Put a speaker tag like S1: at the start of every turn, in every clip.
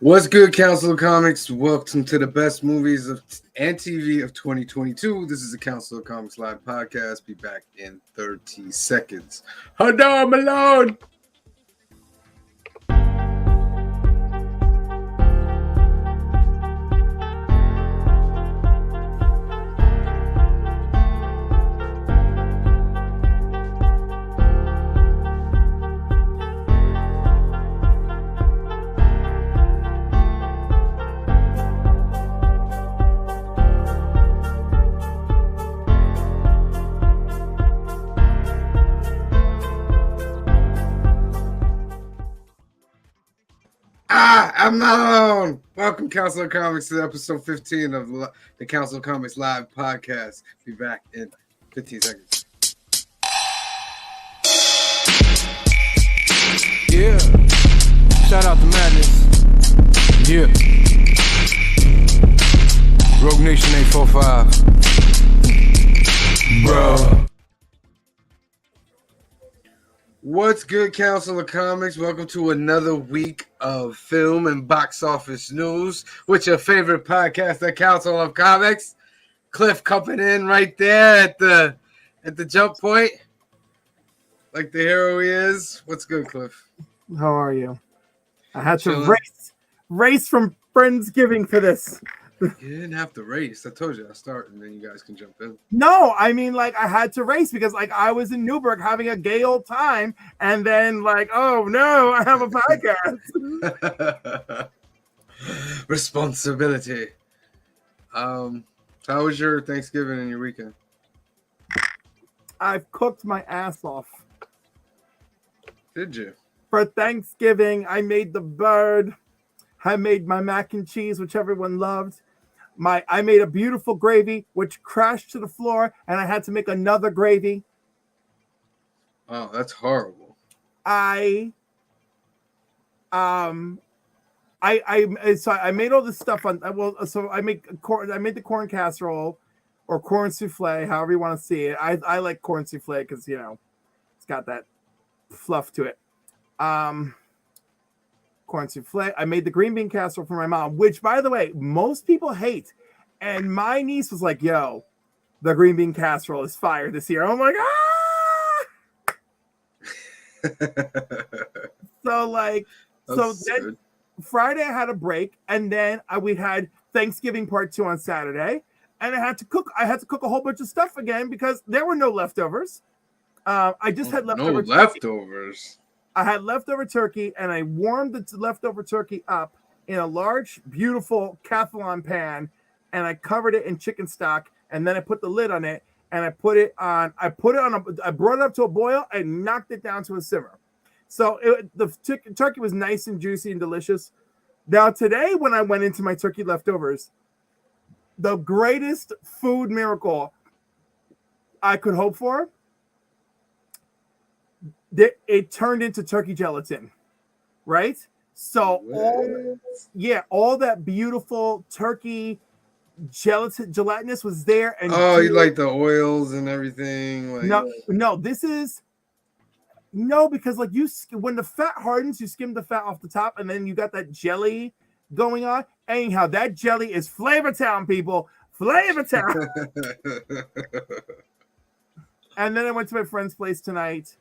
S1: What's good, Council of Comics? Welcome to the best movies and TV of 2022. This is the Council of Comics Live podcast. Be back in 30 seconds. Hadar Malone! I'm not alone. Welcome, Council of Comics, to episode 15 of the Council of Comics Live podcast. Be back in 15 seconds.
S2: Yeah. Shout out to Madness. Yeah. Rogue Nation 845. Bro.
S1: What's good, Council of Comics? Welcome to another week of film and box office news with your favorite podcast, the Council of Comics. Cliff coming in right there at the jump point, like the hero he is. What's good, Cliff?
S3: How are you? I had to race from Friendsgiving for this.
S1: You didn't have to race. I told you I'll start and then you guys can jump in.
S3: No, I mean, like, I had to race because, like, I was in Newburgh having a gay old time, and then, like, oh no, I have a podcast.
S1: Responsibility. How was your Thanksgiving and your weekend?
S3: I've cooked my ass off.
S1: Did you?
S3: For Thanksgiving, I made the bird. I made my mac and cheese, which everyone loved. I made a beautiful gravy, which crashed to the floor, and I had to make another gravy.
S1: Oh, that's horrible.
S3: I made all this stuff on. So I made the corn casserole or corn souffle, however you want to see it. I like corn souffle because it's got that fluff to it. Corn souffle. I made the green bean casserole for my mom, which, by the way, most people hate. And my niece was like, "Yo, the green bean casserole is fire this year." I'm like, ah. So then Friday I had a break, and then we had Thanksgiving part 2 on Saturday, and I had to cook a whole bunch of stuff again because there were no leftovers. I just had leftover
S1: leftovers.
S3: I had leftover turkey, and I warmed the leftover turkey up in a large, beautiful Cathalon pan, and I covered it in chicken stock, and then I put the lid on it, and I brought it up to a boil and knocked it down to a simmer. So the turkey was nice and juicy and delicious. Now today, when I went into my turkey leftovers, the greatest food miracle I could hope for, it turned into turkey gelatin, right? So all that beautiful turkey gelatinous was there. And
S1: you like the oils and everything?
S3: Because like when the fat hardens, you skim the fat off the top, and then you got that jelly going on. Anyhow, that jelly is Flavor Town, people. Flavor Town. And then I went to my friend's place tonight.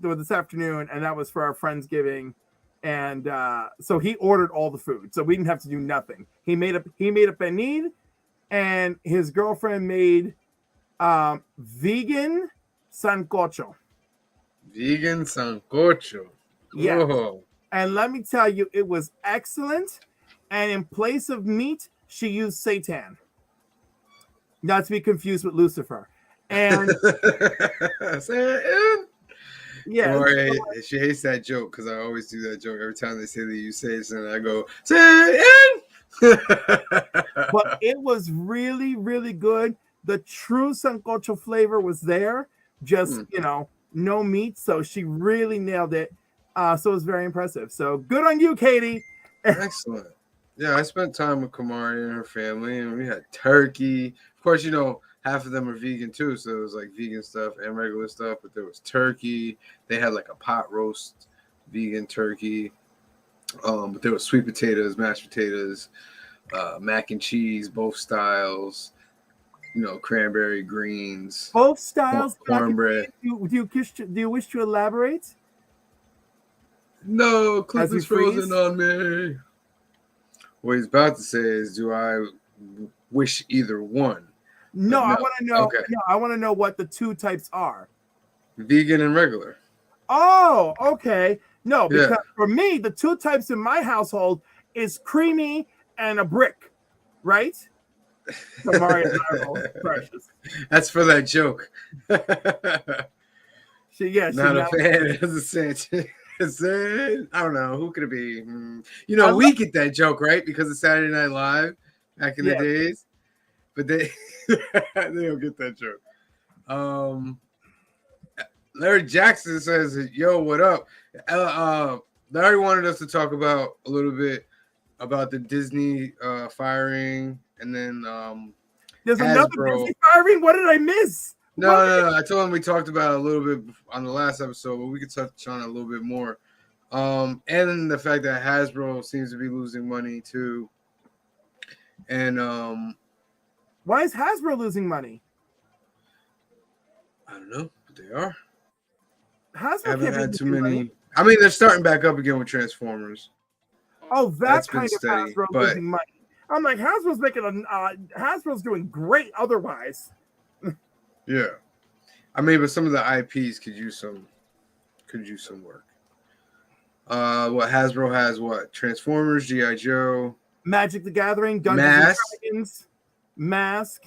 S3: This afternoon, and that was for our Friendsgiving, and so he ordered all the food, so we didn't have to do nothing. He made a panini, and his girlfriend made vegan sancocho.
S1: Vegan sancocho.
S3: Yeah.
S1: Whoa.
S3: And let me tell you, it was excellent. And in place of meat, she used seitan, not to be confused with Lucifer. And
S1: yeah, she hates that joke because I always do that joke every time they say that you say something. I go, say it.
S3: But it was really, really good. The true sancocho flavor was there, just no meat. So she really nailed it. So it was very impressive. So good on you, Katie.
S1: Excellent. Yeah, I spent time with Kamari and her family, and we had turkey. Of course, half of them are vegan too, so it was like vegan stuff and regular stuff, but there was turkey. They had like a pot roast vegan turkey. But there was sweet potatoes, mashed potatoes, mac and cheese, both styles. Cranberry greens,
S3: Both styles.
S1: cornbread.
S3: Do you wish to elaborate?
S1: No, Cliff
S3: As you
S1: is frozen
S3: freeze?
S1: on me. What he's about to say is, do I wish either one?
S3: No, I
S1: No.
S3: want to know.
S1: Okay.
S3: No, I want to know what the two types are.
S1: Vegan and regular.
S3: Oh, okay. No, because
S1: Yeah.
S3: for me, the two types in my household is creamy and a brick, right? So Mario Marvel, precious.
S1: That's for that joke.
S3: She's
S1: Not a
S3: not-
S1: fan. It's I don't know. Who could it be?
S3: I
S1: We get that joke, right? Because of Saturday Night Live back in the
S3: Yeah.
S1: days. But they don't get that joke. Larry Jackson says, "Yo, what up?" Larry wanted us to talk about a little bit about the Disney firing, and then
S3: There's another
S1: Hasbro.
S3: Disney firing. What did I miss?
S1: No. I told him we talked about it a little bit on the last episode, but we could touch on it a little bit more. And the fact that Hasbro seems to be losing money too, and
S3: Why is Hasbro losing money?
S1: I don't know, but they are.
S3: Hasbro
S1: Haven't
S3: can't be
S1: had too
S3: losing
S1: many.
S3: money.
S1: I mean, they're starting back up again with Transformers.
S3: Oh, that
S1: That's been
S3: kind of
S1: steady,
S3: Hasbro
S1: but-
S3: losing money. I'm like, Hasbro's doing great otherwise.
S1: Yeah, I mean, but some of the IPs could use some work. What Hasbro has? What Transformers, GI Joe,
S3: Magic the Gathering, Dungeons
S1: Mask.
S3: and Dragons, Mask.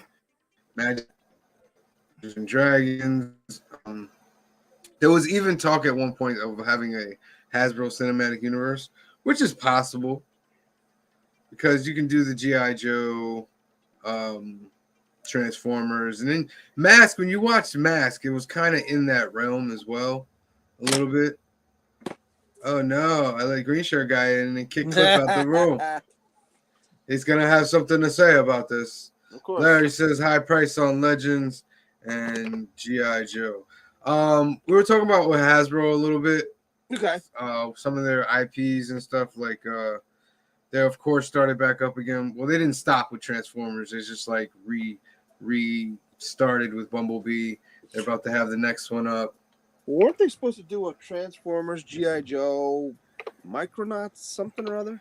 S1: Magic and Dragons. There was even talk at one point of having a Hasbro Cinematic Universe, which is possible because you can do the GI Joe, Transformers, and then Mask. When you watched Mask, it was kind of in that realm as well, a little bit. Oh no, I let Green Shirt guy in and kick Cliff out the room. He's gonna have something to say about this.
S4: Of course.
S1: Larry says high price on Legends and GI Joe. We were talking about with Hasbro a little bit.
S4: Okay.
S1: Some of their IPs and stuff like they of course started back up again. Well, they didn't stop with Transformers. It's just like restarted with Bumblebee. They're about to have the next one up.
S4: Weren't they supposed to do a Transformers, G.I. Joe, Micronauts, something or other?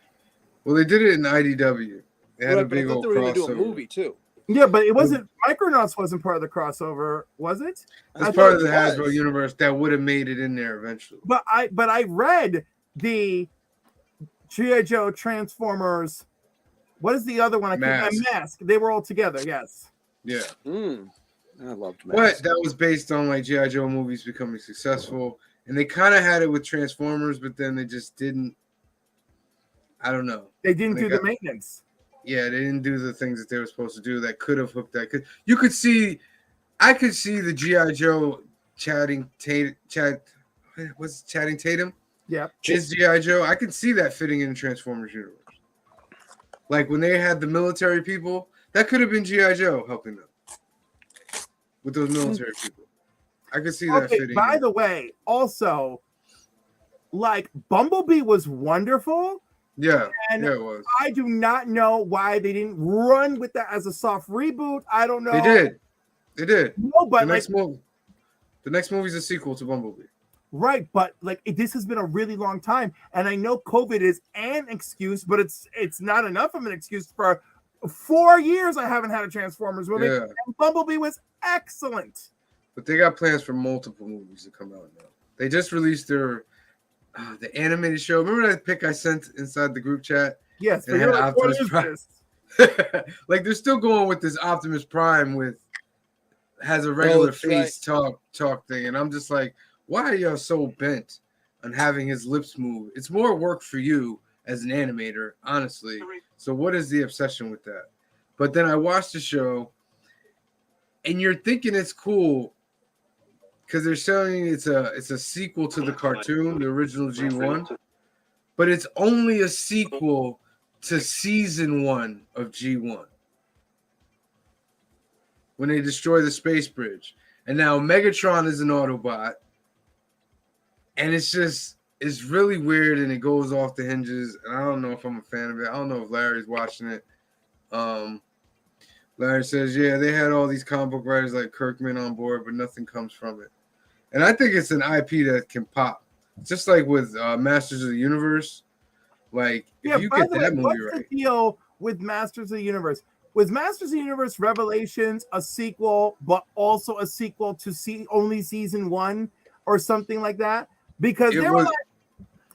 S1: Well, they did it in IDW. They had
S4: Right,
S1: a
S4: but I
S1: big
S4: thought
S1: old
S4: they were going to do a
S1: crossover.
S4: movie too.
S3: Yeah, but it wasn't. Micronauts wasn't part of the crossover, was it?
S1: It's
S3: I
S1: part
S3: thought
S1: of the
S4: it was.
S1: Hasbro universe that would have made it in there eventually.
S3: But I read the G.I. Joe Transformers. What is the other one? Mask. They were all together. Yes.
S1: Yeah.
S4: I loved
S1: But
S4: Mask.
S1: that was based on like G.I. Joe movies becoming successful. And they kind of had it with Transformers, but then they just didn't. I don't know.
S3: They didn't
S1: They
S3: do the
S1: got-
S3: maintenance.
S1: Yeah, they didn't do the things that they were supposed to do that could have hooked that. I could see the G.I. Joe chatting Tatum.
S3: Yeah.
S1: His G.I. Joe. I could see that fitting in the Transformers universe. Like when they had the military people, that could have been G.I. Joe helping them with those military people. I could see that
S3: Okay.
S1: fitting.
S3: By
S1: in.
S3: the way, also, like Bumblebee was wonderful.
S1: Yeah,
S3: And
S1: yeah, it was.
S3: I do not know why they didn't run with that as a soft reboot. I don't know.
S1: They did. They did.
S3: No, but
S1: The
S3: like,
S1: next movie is a sequel to Bumblebee.
S3: right, but like this has been a really long time, and I know COVID is an excuse, but it's not enough of an excuse. For 4 years, I haven't had a Transformers movie,
S1: Yeah.
S3: and Bumblebee was excellent.
S1: But they got plans for multiple movies to come out now. They just released their the animated show. Remember that pic I sent inside the group chat?
S3: Yes, but
S1: It
S3: you're
S1: had
S3: like, what
S1: Optimus
S3: is
S1: Prime.
S3: this?
S1: Like they're still going with this Optimus Prime has a regular
S4: that's
S1: face talk thing, and I'm just like, why are y'all so bent on having his lips move? It's more work for you as an animator, honestly. So what is the obsession with that? But then I watched the show, and you're thinking it's cool because they're showing it's a sequel to the cartoon, the original G1, but it's only a sequel to season 1 of G1 when they destroy the space bridge. And now Megatron is an Autobot. And it's just, it's really weird and it goes off the hinges. And I don't know if I'm a fan of it. I don't know if Larry's watching it. Larry says, yeah, they had all these comic book writers like Kirkman on board, but nothing comes from it. And I think it's an IP that can pop. Just like with Masters of the Universe. Like, if you
S3: by
S1: get
S3: the
S1: that
S3: way,
S1: movie
S3: what's
S1: right.
S3: the deal with Masters of the Universe? Was Masters of the Universe Revelations a sequel, but also a sequel to only season 1 or something like that? Because
S1: It
S3: they were
S1: was-
S3: like,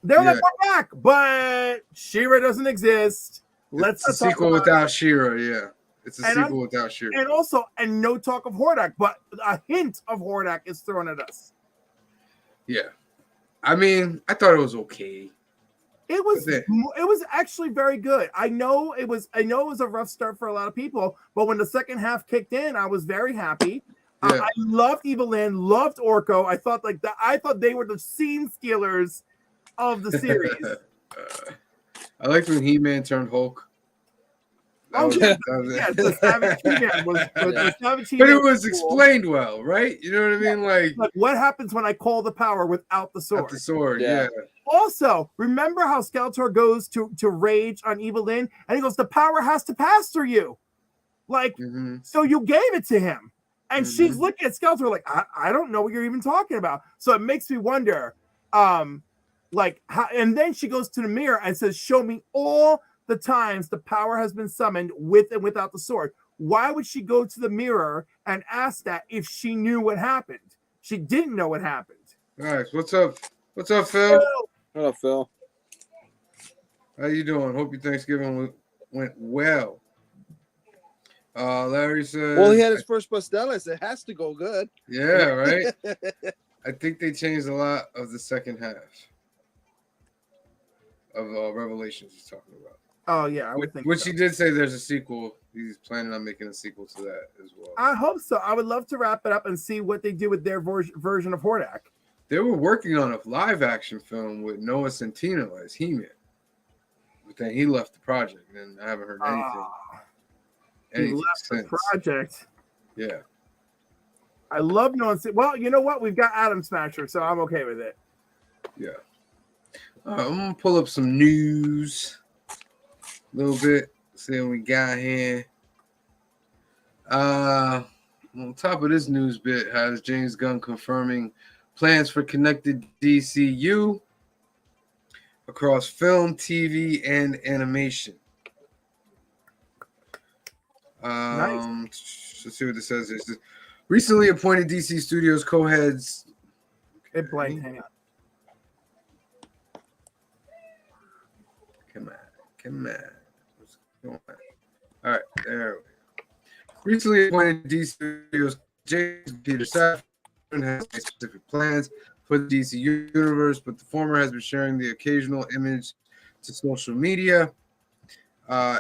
S3: we're back, but She-Ra doesn't exist.
S1: It's a
S3: Let's not talk
S1: sequel
S3: about
S1: without She-Ra, yeah. It's a
S3: And
S1: sequel without She-Ra.
S3: And also, and no talk of Hordak, but a hint of Hordak is thrown at us.
S1: Yeah. I mean, I thought it was okay.
S3: It was actually very good. I know it was a rough start for a lot of people, but when the second half kicked in, I was very happy.
S1: Yeah.
S3: I loved Evil Land, loved Orko. I thought they were the scene stealers of the series.
S1: I liked when He-Man turned Hulk.
S3: The Savage He-Man was the Savage
S1: But
S3: He-Man
S1: it was
S3: cool.
S1: explained well, right? You know what I mean? Like
S3: what happens when I call the power without the sword?
S1: the sword, yeah.
S3: Also, remember how Skeletor goes to rage on Evil Lyn, and he goes, "The power has to pass through you." Like, so you gave it to him, and she's looking at Skeletor like, "I don't know what you're even talking about." So it makes me wonder, like, how? And then she goes to the mirror and says, "Show me all the times the power has been summoned with and without the sword." Why would she go to the mirror and ask that if she knew what happened? She didn't know what happened.
S1: All right, what's up? What's up, Phil?
S4: What up, Phil?
S1: How you doing? Hope your Thanksgiving went well. Larry says.
S4: Well, he had his first Pastelas. It has to go good.
S1: Yeah, right. I think they changed a lot of the second half of Revelations he's talking about.
S3: Oh yeah, I would think.
S1: Which
S3: so.
S1: he did say there's a sequel. He's planning on making a sequel to that as well.
S3: I hope so. I would love to wrap it up and see what they do with their version of Hordak.
S1: They were working on a live action film with Noah Centineo as He-Man, but then he left the project, and I haven't heard anything.
S3: He left
S1: since.
S3: the project.
S1: Yeah.
S3: I love knowing. Well, you know what? We've got Atom Smasher, so I'm okay with it.
S1: Yeah. I'm gonna pull up some news a little bit. See what we got here. On top of this news bit has James Gunn confirming plans for connected DCU across film, TV, and animation.
S3: Nice.
S1: Let's see what this says. It's recently appointed DC Studios co-heads.
S3: It blanked. Hang on.
S1: Come on. What's going on? All right, there we go. Recently appointed DC Studios James Peter Safran has specific plans for the DC universe, but the former has been sharing the occasional image to social media,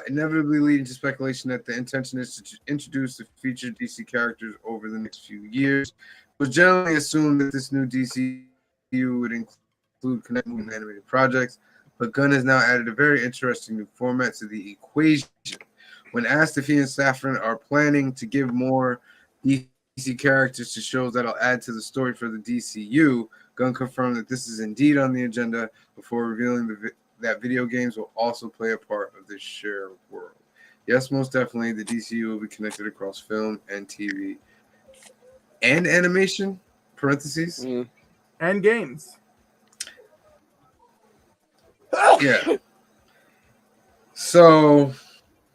S1: inevitably leading to speculation that the intention is to introduce the featured DC characters over the next few years. It was generally assumed that this new DCU would include connected and animated projects, but Gunn has now added a very interesting new format to the equation. When asked if he and Safran are planning to give more DC characters to shows that'll add to the story for the DCU, Gunn confirmed that this is indeed on the agenda before revealing that video games will also play a part of this shared world. Yes, most definitely, the DCU will be connected across film and TV and animation, parentheses.
S3: And games.
S1: Yeah. So,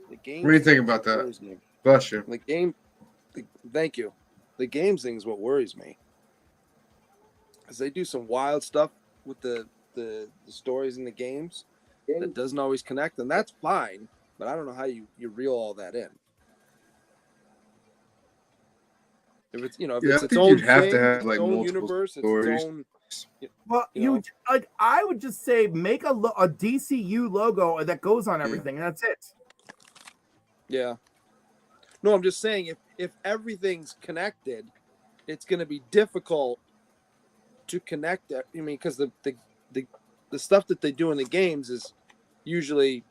S4: The game.
S1: what do you think about that?
S4: worries me.
S1: Bless you.
S4: The game. Thank you. The games thing is what worries me. Because they do some wild stuff with the stories in the games that doesn't always connect, and that's fine. But I don't know how you reel all that in. If it's if
S1: Yeah,
S4: it's
S1: I
S4: its
S1: think
S4: own
S1: you'd have to
S4: thing,
S1: have,
S4: its
S1: like,
S4: own
S1: multiple
S4: universe,
S1: stories.
S4: its own.
S3: Well, I would just say make a DCU logo that goes on everything, and that's it.
S4: Yeah. No, I'm just saying if everything's connected, it's going to be difficult to connect. I mean, because the stuff that they do in the games is usually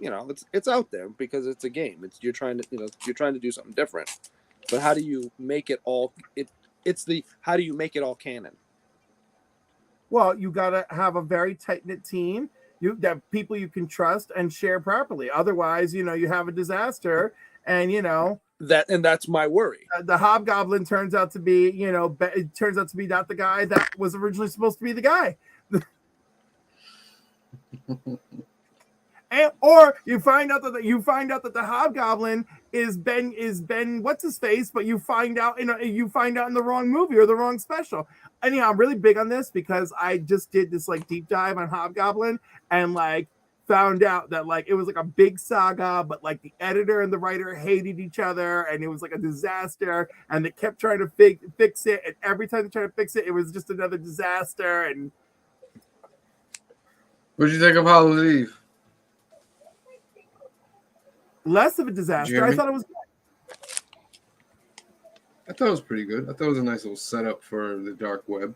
S4: it's out there because it's a game. You're trying to do something different. But how do you make it all? How do you make it all canon?
S3: Well, you gotta have a very tight knit team. You that people you can trust and share properly. Otherwise, you have a disaster, and
S4: that's my worry.
S3: the Hobgoblin turns out to be, it turns out to be not the guy that was originally supposed to be the guy. Or you find out that the Hobgoblin is Ben what's his face, but you find out in the wrong movie or the wrong special. Anyhow, I'm really big on this because I just did this like deep dive on Hobgoblin and like found out that like it was like a big saga, but like the editor and the writer hated each other and it was like a disaster, and they kept trying to fix it, and every time they tried to fix it, it was just another disaster. And
S1: What'd you think of Halloween Eve?
S3: less of a disaster. I thought it was good.
S1: I thought it was pretty good. I thought it was a nice little setup for the dark web.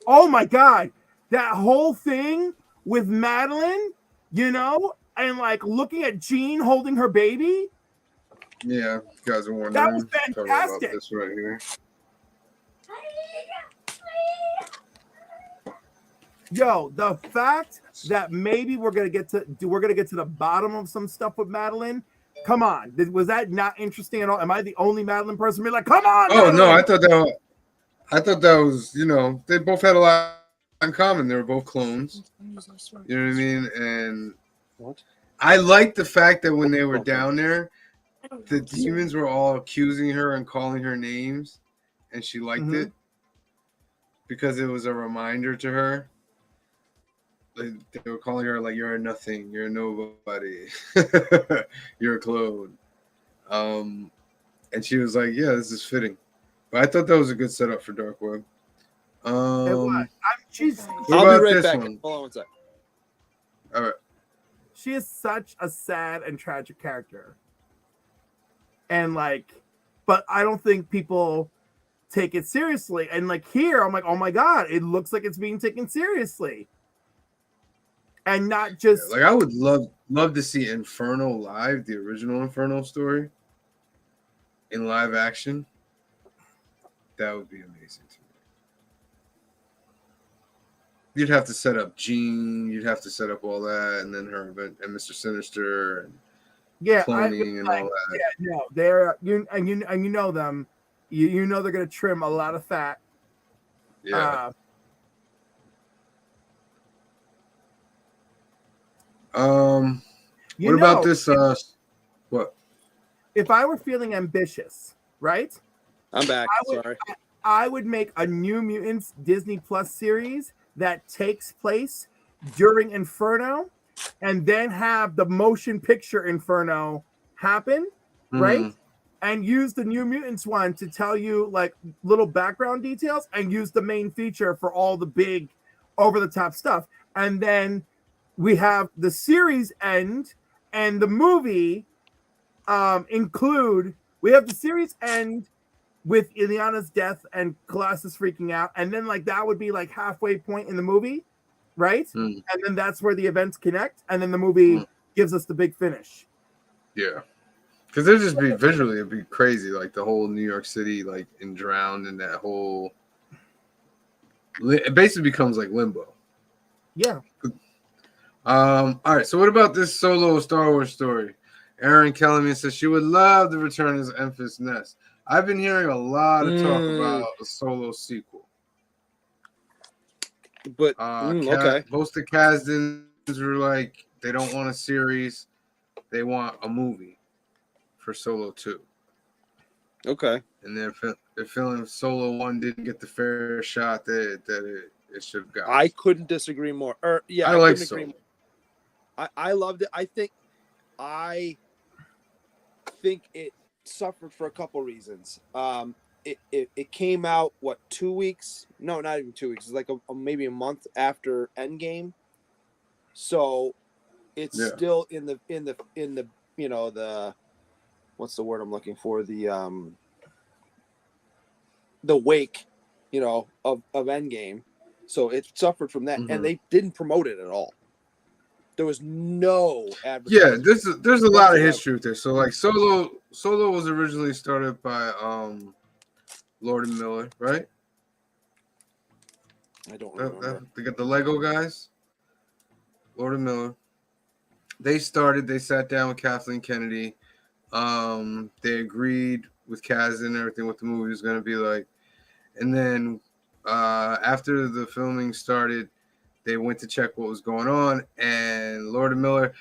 S3: Oh my god, that whole thing with Madeline, and like looking at Jean holding her baby.
S1: Yeah, you guys are wondering.
S3: That was
S1: Talking
S3: fantastic.
S1: about this right here.
S3: Yo, the fact that maybe we're gonna get to the bottom of some stuff with Madeline. Come on, was that not interesting at all? Am I the only Madeline person be like, come on?
S1: Oh
S3: Madeline!
S1: no, I thought that was, they both had a lot in common. They were both clones. You know what I mean? And I liked the fact that when they were down there, the demons were all accusing her and calling her names, and she liked it because it was a reminder to her. They were calling her like, you're a nothing, you're a nobody, you're a clone. And she was like, yeah, this is fitting. But I thought that was a good setup for Dark Web.
S3: I'll be
S4: right back.
S1: One?
S4: Hold on one sec.
S1: All right.
S3: She is such a sad and tragic character. And but I don't think people take it seriously. And like here, I'm like, oh my God, it looks like it's being taken seriously. And not just
S1: I would love to see Inferno live, the original Inferno story, in live action. That would be amazing to me. You'd have to set up Jean, you'd have to set up all that, and then her and Mr. Sinister and cloning and all that.
S3: Yeah, no, they're you know them. You know they're gonna trim a lot of fat.
S1: Yeah. What about this? What?
S3: If I were feeling ambitious, right?
S4: I'm back. Sorry.
S3: I would make a New Mutants Disney Plus series that takes place during Inferno, and then have the motion picture Inferno happen, right? And use the New Mutants one to tell you like little background details, and use the main feature for all the big over the top stuff. And then we have the series end and the movie we have the series end with Illyana's death and Colossus freaking out, and then like that would be like halfway point in the movie, right? And then that's where the events connect, and then the movie gives us the big finish.
S1: Yeah, because it'd just be visually, it'd be crazy, like the whole New York City like drowned in that whole. It basically becomes like Limbo.
S3: Yeah.
S1: All right. So what about this solo Star Wars story? Erin Kellerman says she would love to return as Enfys Nest. I've been hearing a lot of talk about a solo sequel.
S4: But okay.
S1: Most of the Kasdans were like, they don't want a series, they want a movie for Solo 2.
S4: Okay.
S1: And they're feeling Solo 1 didn't get the fair shot that it should have got.
S4: I couldn't disagree more. I
S1: like
S4: couldn't
S1: Solo.
S4: agree more. I loved it. I think it suffered for a couple reasons. It came out 2 weeks? No, not even 2 weeks. It's like maybe a month after Endgame. So it's still in the the what's the word I'm looking for? The wake, of Endgame. So it suffered from that, and they didn't promote it at all. There was no advertising.
S1: Yeah, there's a lot of history with this. So like Solo was originally started by Lord and Miller, right?
S4: I don't remember.
S1: They got the Lego guys, Lord and Miller. They sat down with Kathleen Kennedy. They agreed with Kaz and everything what the movie was going to be like. And then after the filming started, they went to check what was going on. And Lord and Miller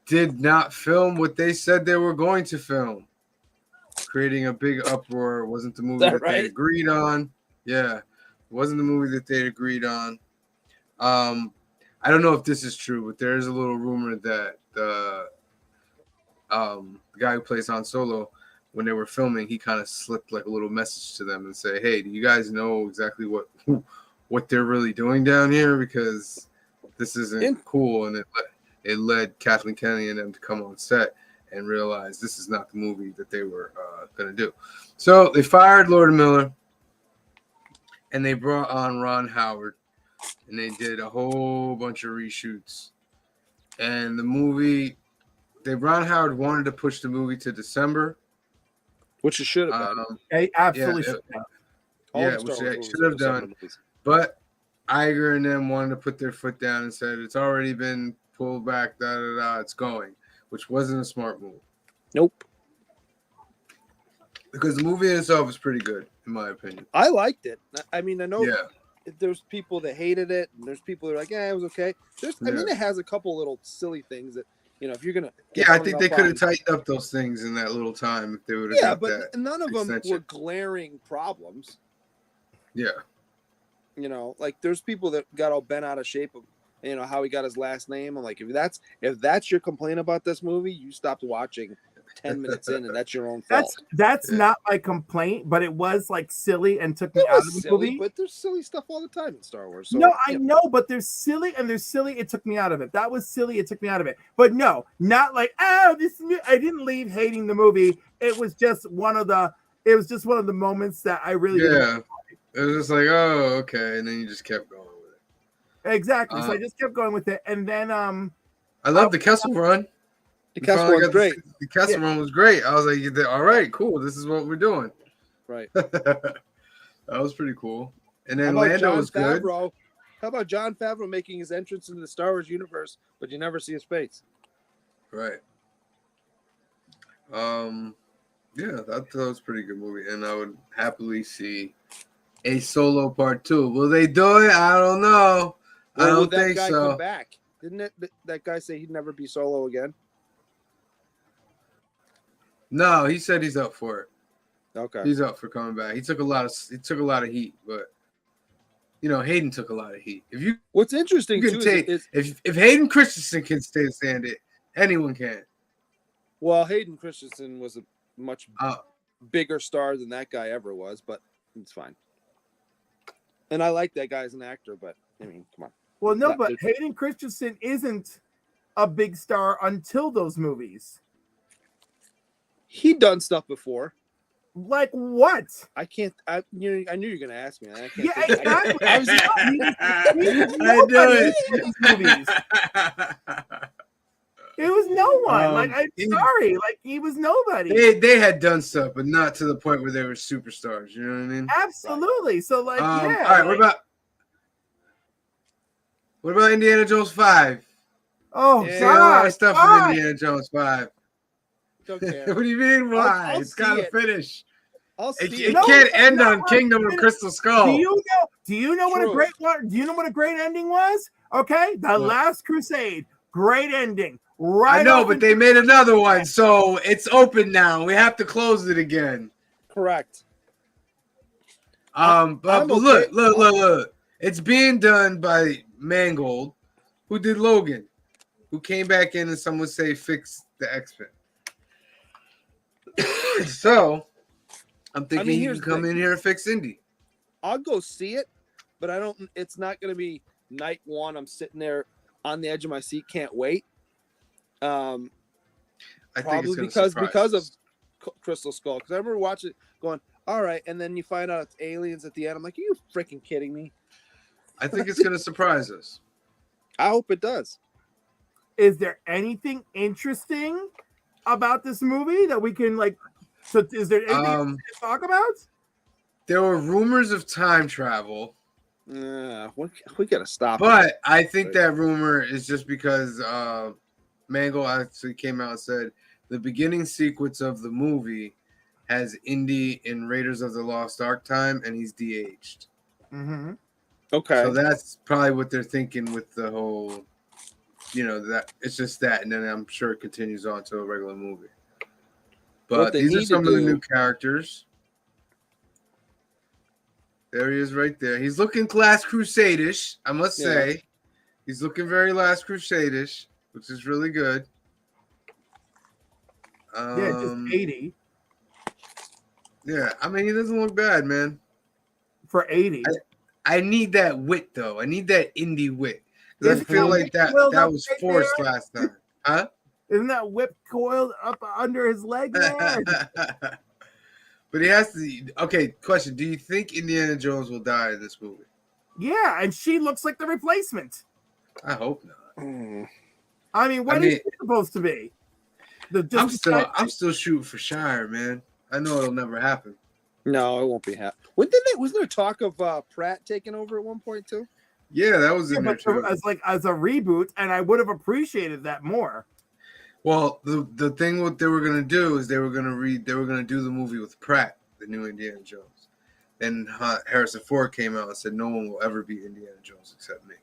S1: did not film what they said they were going to film, creating a big uproar. It wasn't the movie that
S4: right?
S1: they agreed on. Yeah, it wasn't the movie that they agreed on. I don't know if this is true, but there is a little rumor that the guy who plays Han Solo, when they were filming, he kind of slipped like a little message to them and say, "Hey, do you guys know exactly what they're really doing down here? Because this isn't cool." And it led Kathleen Kennedy and them to come on set and realize this is not the movie that they were going to do. So they fired Lord and Miller, and they brought on Ron Howard, and they did a whole bunch of reshoots. And the movie, Ron Howard wanted to push the movie to December,
S4: which it should have done.
S3: They absolutely should have.
S1: Yeah, which they should have done. But Iger and them wanted to put their foot down and said it's already been pulled back, it's going, which wasn't a smart move.
S4: Nope.
S1: Because the movie in itself is pretty good, in my opinion.
S4: I liked it. I mean, I know
S1: Yeah.
S4: there's people that hated it, and there's people that are like, yeah, it was okay. I mean, it has a couple little silly things that, if you're going to...
S1: Yeah, I think they could have tightened up those things in that little time if they would have got that.
S4: But none of them
S1: extension.
S4: were glaring problems.
S1: Yeah.
S4: Like there's people that got all bent out of shape of, how he got his last name. I'm like, if that's your complaint about this movie, you stopped watching 10 minutes in, and that's your own fault.
S3: That's not my complaint, but it was like silly and took me out of the movie.
S4: But there's silly stuff all the time in Star Wars. So,
S3: no, I know, but there's silly and there's silly. It took me out of it. That was silly. It took me out of it. But no, not like I didn't leave hating the movie. It was just one of the moments that I really
S1: didn't. It was just like, oh, okay, and then you just kept going with it.
S3: Exactly. So I just kept going with it, and then
S1: I love the Kessel Run.
S4: The Kessel Run was great.
S1: The Kessel Run was great. I was like, all right, cool. This is what we're doing.
S4: Right.
S1: That was pretty cool. And then Lando was good.
S4: How about Jon Favreau making his entrance into the Star Wars universe, but you never see his face?
S1: Right. Yeah, that was a pretty good movie, and I would happily see a Solo Part 2. Will they do it? I don't know. I don't think
S4: that guy
S1: so.
S4: come back? Didn't that guy say he'd never be Solo again?
S1: No, he said he's up for it.
S4: Okay,
S1: he's up for coming back. He took a lot of heat, but Hayden took a lot of heat.
S4: What's interesting too is
S1: if Hayden Christensen can stand it, anyone can.
S4: Well, Hayden Christensen was a much bigger star than that guy ever was, but it's fine. And I like that guy as an actor, but I mean, come on.
S3: Well, no, but Hayden Christensen isn't a big star until those movies.
S4: He'd done stuff before.
S3: Like what?
S4: I can't. I knew you were going to ask me. I can't
S3: yeah, exactly.
S1: I knew it.
S3: It was no one. I'm sorry. Like he was nobody.
S1: They had done stuff, but not to the point where they were superstars. You know what I mean?
S3: Absolutely. So like, yeah.
S1: All right. What about Indiana Jones 5?
S3: Oh,
S1: God. A lot of stuff in Indiana Jones 5.
S4: Don't care.
S1: What do you mean? Why?
S4: I'll
S1: it's got to finish.
S4: It
S1: can't end on Kingdom of Crystal Skull.
S3: Do you know what a great one? Do you know what a great ending was? Okay, The Last Crusade. Great ending. Right.
S1: I know, but they made another one, so it's open now. We have to close it again.
S4: Correct.
S1: But look. It's being done by Mangold, who did Logan, who came back in and some would say fixed the X-Men. So I'm thinking he can come in here and fix Indy.
S4: I'll go see it, but it's not going to be night one. I'm sitting there on the edge of my seat, can't wait.
S1: I
S4: probably
S1: think
S4: because of Crystal Skull. Because I remember watching it, going, all right, and then you find out it's aliens at the end. I'm like, are you freaking kidding me?
S1: I think it's going to surprise us.
S4: I hope it does.
S3: Is there anything interesting about this movie that we can like? So, is there anything to talk about?
S1: There were rumors of time travel.
S4: We gotta stop.
S1: But I think that rumor is just because Mango actually came out and said the beginning sequence of the movie has Indy in Raiders of the Lost Ark time, and he's de-aged.
S3: Mm-hmm.
S4: Okay.
S1: So that's probably what they're thinking with the whole, that it's just that, and then I'm sure it continues on to a regular movie. But these are some of the new characters. There he is right there. He's looking Last Crusade-ish, I must say. He's looking very Last Crusade-ish, which is really good.
S3: Just 80.
S1: Yeah, I mean, he doesn't look bad, man.
S3: For 80.
S1: I need that wit, though. I need that indie wit. Because I feel like that was forced last time. Huh?
S3: Isn't that whip coiled up under his leg there?
S1: But he has to. Okay, question. Do you think Indiana Jones will die in this movie?
S3: Yeah, and she looks like the replacement.
S1: I hope not.
S3: I mean, what is she supposed to be?
S1: I'm still shooting for Shire, man. I know it'll never happen.
S4: No, it won't be happening. Wasn't there talk of Pratt taking over at one point too?
S1: Yeah, that was in there too.
S3: As a reboot, and I would have appreciated that more.
S1: Well, the thing what they were gonna do is they were gonna do the movie with Pratt, the new Indiana Jones. Then Harrison Ford came out and said no one will ever be Indiana Jones except me.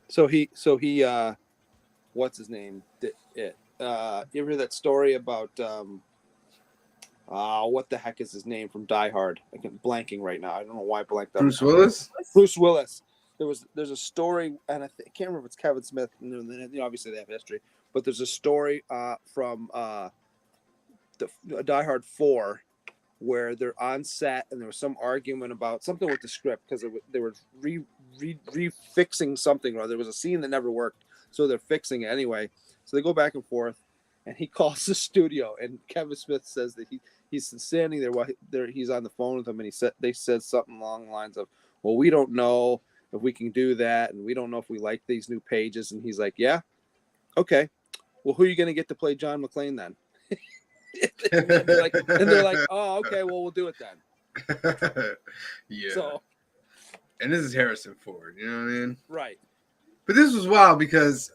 S4: So he what's his name? You ever hear that story about what the heck is his name from Die Hard? I'm blanking right now. I don't know why I blanked out.
S1: Bruce Willis.
S4: Bruce Willis. There's a story, and I can't remember if it's Kevin Smith. Obviously they have history, but there's a story from the Die Hard 4 where they're on set and there was some argument about something with the script because they were refixing something, or there was a scene that never worked, so they're fixing it anyway. So they go back and forth, and he calls the studio, and Kevin Smith says that he's standing there while he's on the phone with them, and they said something along the lines of, "Well, we don't know if we can do that, and we don't know if we like these new pages." And he's like, "Yeah, okay. Well, who are you going to get to play John McClane then?" and they're like, "Oh, okay. Well, we'll do it then."
S1: Yeah.
S4: So,
S1: and this is Harrison Ford. You know what I mean?
S4: Right.
S1: But this was wild because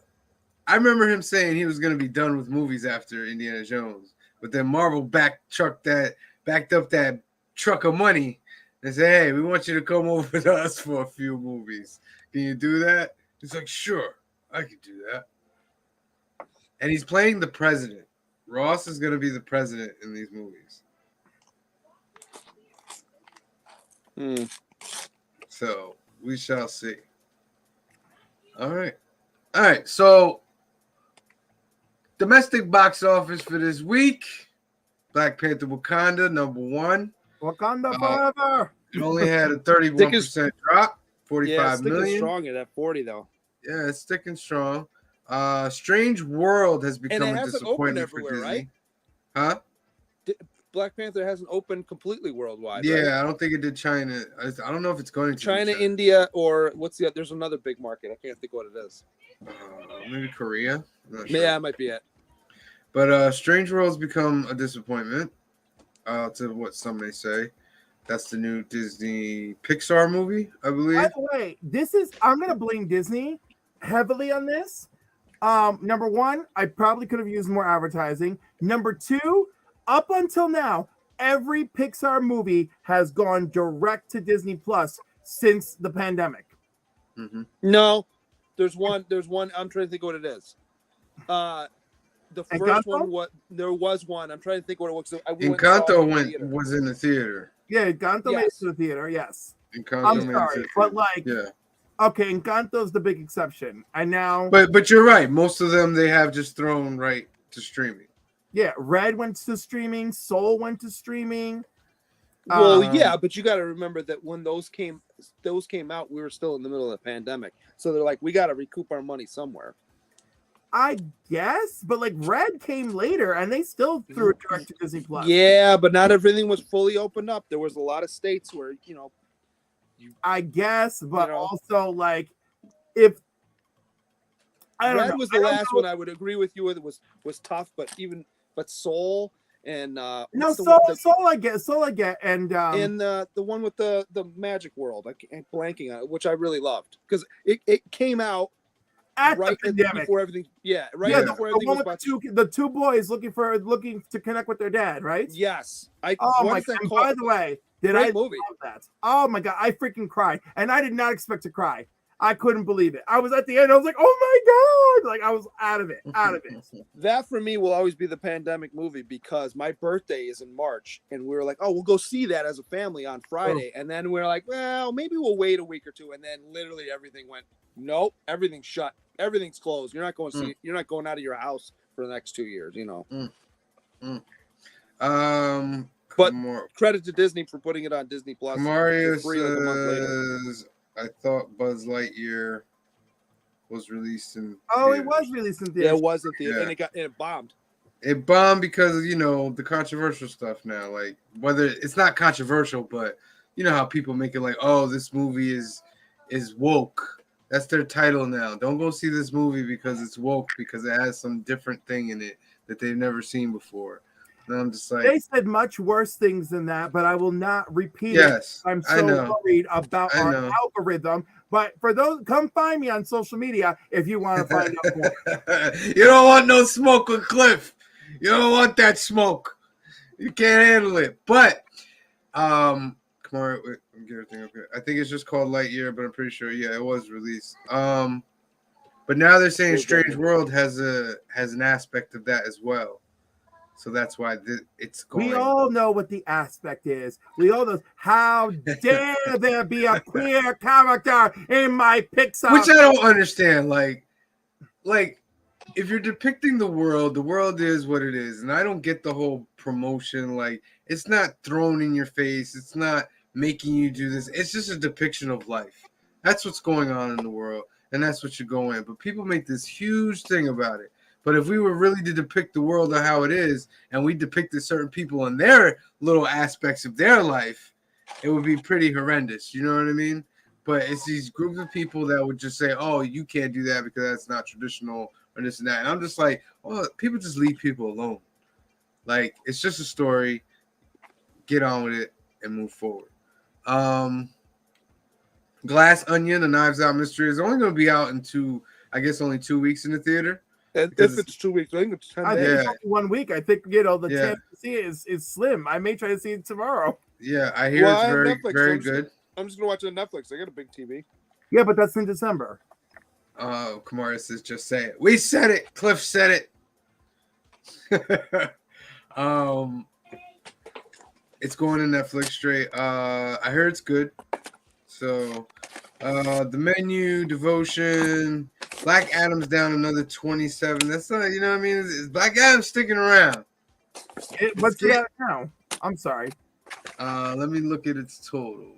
S1: I remember him saying he was going to be done with movies after Indiana Jones, but then Marvel backed up that truck of money and said, "Hey, we want you to come over to us for a few movies. Can you do that?" He's like, "Sure, I can do that." And he's playing the president. Ross is going to be the president in these movies. So we shall see. All right. So domestic box office for this week: Black Panther: Wakanda, #1.
S3: Wakanda forever.
S1: It only had a 31% drop, 45 million.
S4: Strong at 40 though.
S1: Yeah, it's sticking strong. Strange World has become a disappointment for Disney. Right? Huh?
S4: Black Panther hasn't opened completely worldwide.
S1: Yeah,
S4: right?
S1: I don't think it did China. I don't know if it's going to
S4: China, India, or there's another big market. I can't think what it is.
S1: Maybe Korea.
S4: Sure. Yeah, it might be it.
S1: But Strange World's become a disappointment. To what some may say. That's the new Disney Pixar movie, I believe.
S3: By the way, I'm going to blame Disney heavily on this. Number one, I probably could have used more advertising. Number two, up until now, every Pixar movie has gone direct to Disney Plus since the pandemic.
S1: Mm-hmm.
S4: No, there's one. I'm trying to think what it is. The first one, there was one. I'm trying to think what it was.
S1: Encanto was in the theater.
S3: Yeah, Encanto made it to the theater. Yes. I'm sorry, but okay, Encanto's the big exception, and now.
S1: But you're right. Most of them they have just thrown right to streaming.
S3: Yeah, Red went to streaming. Soul went to streaming.
S4: Well, yeah, but you got to remember that when those came out, we were still in the middle of the pandemic. So they're like, we got to recoup our money somewhere.
S3: I guess, but Red came later, and they still threw it direct to Disney Plus.
S4: Yeah, but not everything was fully opened up. There was a lot of states where
S3: I guess, but also if I don't know.
S4: Red was the last one I would agree with you with was tough, but Soul and
S3: No,
S4: what's the
S3: Soul,
S4: one-
S3: Soul I get, and
S4: and the one with the Magic World. I'm blanking on it, which I really loved because it came out
S3: at
S4: right
S3: the pandemic.
S4: before everything. Yeah, right
S3: Yeah,
S4: before
S3: the
S4: everything
S3: one
S4: was
S3: with
S4: about.
S3: the two boys looking to connect with their dad, right?
S4: Yes,
S3: Oh
S4: what
S3: my
S4: is that
S3: god! And
S4: called?
S3: by the way, did
S4: Great
S3: I
S4: movie.
S3: love that? Oh my god, I freaking cried, and I did not expect to cry. I couldn't believe it. I was at the end. I was like, "Oh my god!" Like I was out of it.
S4: That for me will always be the pandemic movie because my birthday is in March, and we were like, "Oh, we'll go see that as a family on Friday," and then we are like, "Well, maybe we'll wait a week or two," and then literally everything went, "Nope, everything's shut, everything's closed. You're not going to see, you're not going out of your house for the next 2 years, you know." But credit to Disney for putting it on Disney Plus
S1: Mario
S4: for free like a month later.
S1: says, I thought Buzz Lightyear was released in.
S3: Oh,
S1: theaters.
S3: it was released in
S4: Yeah,
S3: theaters.
S4: it was in theater,
S1: Yeah.
S4: and it bombed.
S1: It bombed because the controversial stuff now. Like whether it's not controversial, but you know how people make it like, oh, this movie is woke. That's their title now. Don't go see this movie because it's woke because it has some different thing in it that they've never seen before. And I'm just like,
S3: They said much worse things than that, but I will not repeat
S1: yes,
S3: it. I'm
S1: I
S3: so
S1: know.
S3: worried about
S1: I
S3: our
S1: know.
S3: algorithm. But for those, come find me on social media if you want to find out more.
S1: You don't want no smoke with Cliff. You don't want that smoke. You can't handle it. But come on, wait, let me get everything up here. I think it's just called Lightyear, but I'm pretty sure, yeah, it was released. But now they're saying Strange World has an aspect of that as well. So that's why it's going.
S3: We all know what the aspect is. We all know how dare there be a queer character in my Pixar.
S1: Which I don't understand. Like if you're depicting the world is what it is, and I don't get the whole promotion. Like it's not thrown in your face. It's not making you do this. It's just a depiction of life. That's what's going on in the world, and that's what you go in. But people make this huge thing about it. But if we were really to depict the world of how it is, and we depicted certain people in their little aspects of their life, it would be pretty horrendous. You know what I mean? But it's these group of people that would just say, "Oh, you can't do that because that's not traditional," or this and that. And I'm just like, "Oh, people just leave people alone. Like it's just a story. Get on with it and move forward." Glass Onion: A Knives Out Mystery is only going to be out in only 2 weeks in the theater.
S4: And if it's 2 weeks, I think it's 10
S3: I
S4: days.
S3: think it's only 1 week. I think the
S1: Yeah.
S3: chance to see it is slim. I may try to see it tomorrow.
S1: Yeah, I hear
S4: Well,
S1: it's
S4: I have
S1: very,
S4: Netflix,
S1: very
S4: so
S1: good.
S4: I'm just gonna watch it on Netflix. I got a big TV.
S3: Yeah, but that's in December.
S1: Kamara says, "Just say it." We said it. Cliff said it. It's going to Netflix straight. I heard it's good. So, The Menu, Devotion, Black Adam's down another 27. That's not, you know what I mean? It's Black Adam's sticking around.
S3: What's it at now? I'm sorry.
S1: Let me look at its total.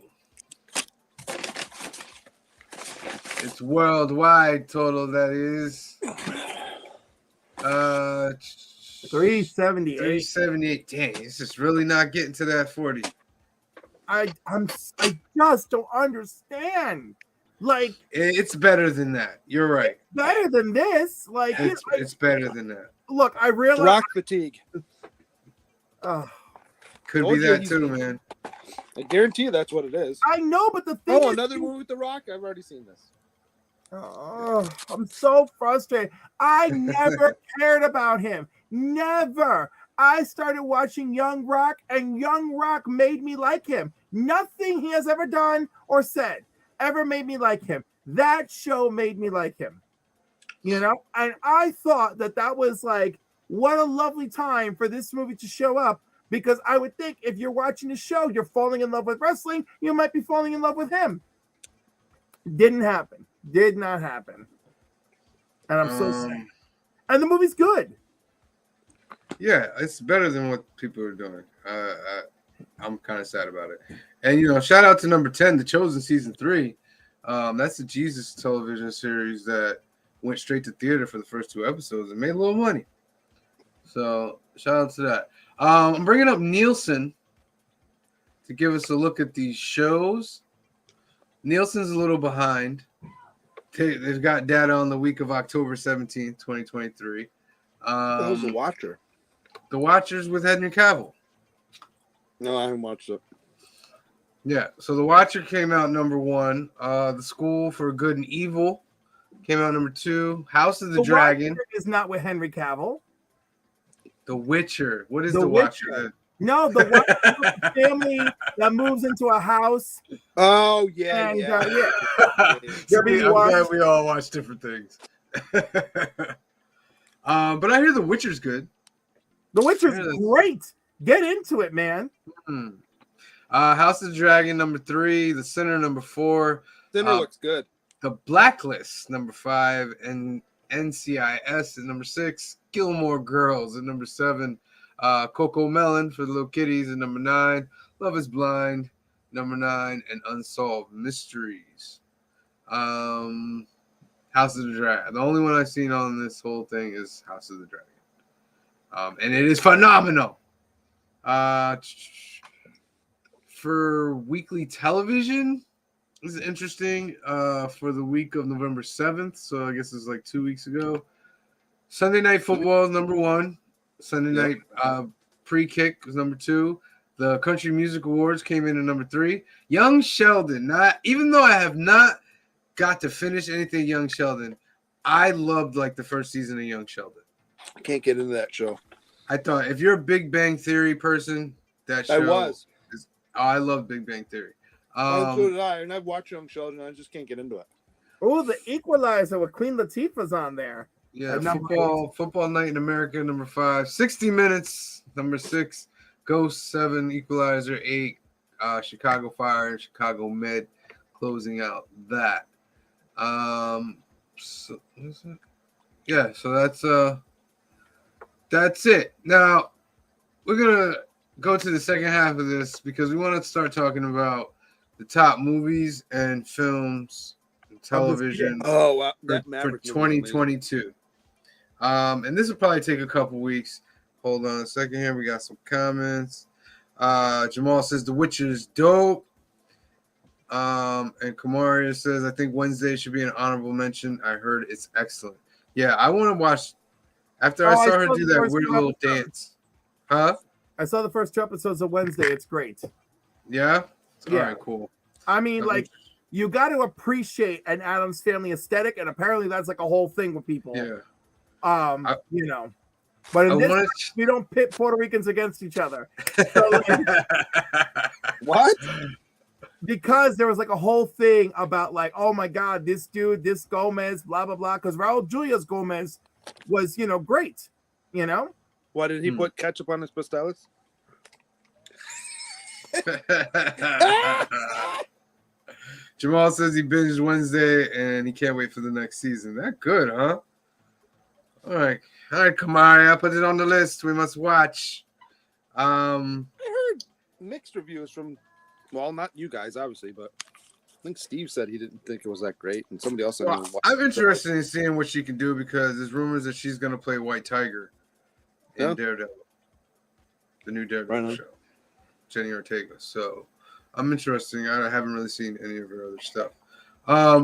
S1: It's worldwide total, that is.
S3: 378.
S1: 378. Dang, it's just really not getting to that 40.
S3: I just don't understand. Like
S1: It's better than that. You're right.
S3: better than this. Like
S1: It's better than that.
S3: look, I realize.
S4: Rock fatigue.
S1: Could
S4: Told
S1: be
S4: you
S1: that
S4: he's-
S1: too, man.
S4: I guarantee you that's what it is.
S3: I know, but the thing
S4: Oh,
S3: is,
S4: another movie with The Rock? I've already seen this.
S3: oh, I'm so frustrated. I never cared about him. Never. I started watching Young Rock, and Young Rock made me like him. Nothing he has ever done or said ever made me like him. That show made me like him. You know? And I thought that was like, what a lovely time for this movie to show up. Because I would think if you're watching the show, you're falling in love with wrestling, you might be falling in love with him. Didn't happen. Did not happen. And I'm so sad. And the movie's good.
S1: Yeah, it's better than what people are doing. I'm kind of sad about it. And shout out to number 10, The Chosen season 3. That's the Jesus television series that went straight to theater for the first 2 episodes and made a little money. So shout out to that. I'm bringing up Nielsen to give us a look at these shows. Nielsen's a little behind. They've got data on the week of October 17th, 2023.
S4: I was a watcher.
S1: The Watchers with Henry Cavill.
S4: No, I haven't watched it.
S1: Yeah, so The Watcher came out number 1. The School for Good and Evil came out number 2. House of the Dragon.
S3: Watcher is not with Henry Cavill.
S1: The Witcher. What is
S3: The
S1: The Watcher?
S3: Witcher. No, the Watcher family that moves into a house.
S4: Oh yeah,
S3: And,
S4: yeah.
S1: See,
S3: Have you
S1: I'm
S3: watched-
S1: glad we all watch different things. But I hear The Witcher's good.
S3: The Witcher's
S1: Yeah.
S3: great. Get into it, man.
S1: Hmm. House of the Dragon number 3. The Sinner number 4.
S4: Dinner looks good.
S1: The Blacklist number 5. And NCIS at number 6. Gilmore Girls at number 7. Coco Melon for the Little Kitties at number 9. Love is Blind number 9. And Unsolved Mysteries. House of the Dragon. The only one I've seen on this whole thing is House of the Dragon. And it is phenomenal. For weekly television, this is interesting. For the week of November 7th, so I guess it's like 2 weeks ago. Sunday Night Football is number 1. Sunday Night Pre-Kick was number 2. The Country Music Awards came in at number 3. Young Sheldon, even though I have not got to finish anything Young Sheldon, I loved like the first season of Young Sheldon.
S4: I can't get into that show.
S1: I thought if you're a Big Bang Theory person, that show
S4: I was.
S1: I love Big Bang Theory.
S4: So did I, and I've watched Young Sheldon. I just can't get into it.
S3: Oh, the Equalizer with Queen Latifah's on there.
S1: Yeah,
S3: number
S1: football Night in America, number 5. 60 Minutes, number 6. Ghost, 7. Equalizer, 8. Chicago Fire and Chicago Med closing out that. So that's it. Now we're gonna go to the second half of this because we want to start talking about the top movies and films and television
S4: Oh, wow.
S1: for
S4: That Maverick movie was amazing.
S1: 2022. And this will probably take a couple weeks. Hold on a second here. We got some comments. Jamal says The Witcher is dope. And Kamaria says, I think Wednesday should be an honorable mention. I heard it's excellent. Yeah, I want to watch. After I saw her do that weird little dance. Huh?
S3: I saw the first 2 episodes of Wednesday. It's great.
S1: Yeah? All
S3: Yeah.
S1: right, cool.
S3: I mean, like, you got to appreciate an Addams Family aesthetic, and apparently that's like a whole thing with people.
S1: Yeah.
S3: You know. But in this, we don't pit Puerto Ricans against each other. So, like,
S4: What?
S3: because there was like a whole thing about like, oh my God, this dude, this Gomez, blah, blah, blah. Because Raul Julius Gomez was, great,
S4: Why did he put ketchup on his pastelas?
S1: Jamal says he binged Wednesday and he can't wait for the next season. That good, huh? All right, Kamari, I put it on the list. We must watch.
S4: I heard mixed reviews from, well, not you guys, obviously, but I think Steve said he didn't think it was that great, and somebody else said.
S1: Well, I'm interested in seeing what she can do because there's rumors that she's going to play White Tiger in Daredevil, the new Daredevil show, Jenny Ortega. So I'm interested. I haven't really seen any of her other stuff.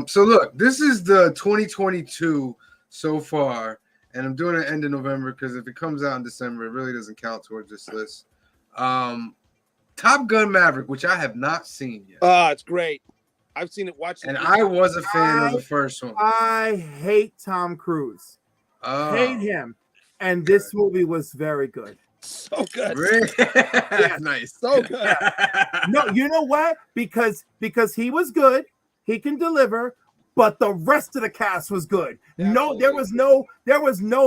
S1: So look, this is the 2022 so far, and I'm doing it end of November because if it comes out in December, it really doesn't count towards this list. Top Gun Maverick, which I have not seen yet.
S4: Oh, it's great. I've seen it. Watched it.
S1: And I was a fan of the first one.
S3: I hate Tom Cruise. Hate him. And this movie was very good.
S4: So good.
S1: Really?
S3: Yeah.
S1: Nice.
S4: So good.
S3: No, you know what? Because he was good. He can deliver. But the rest of the cast was good. No, there was no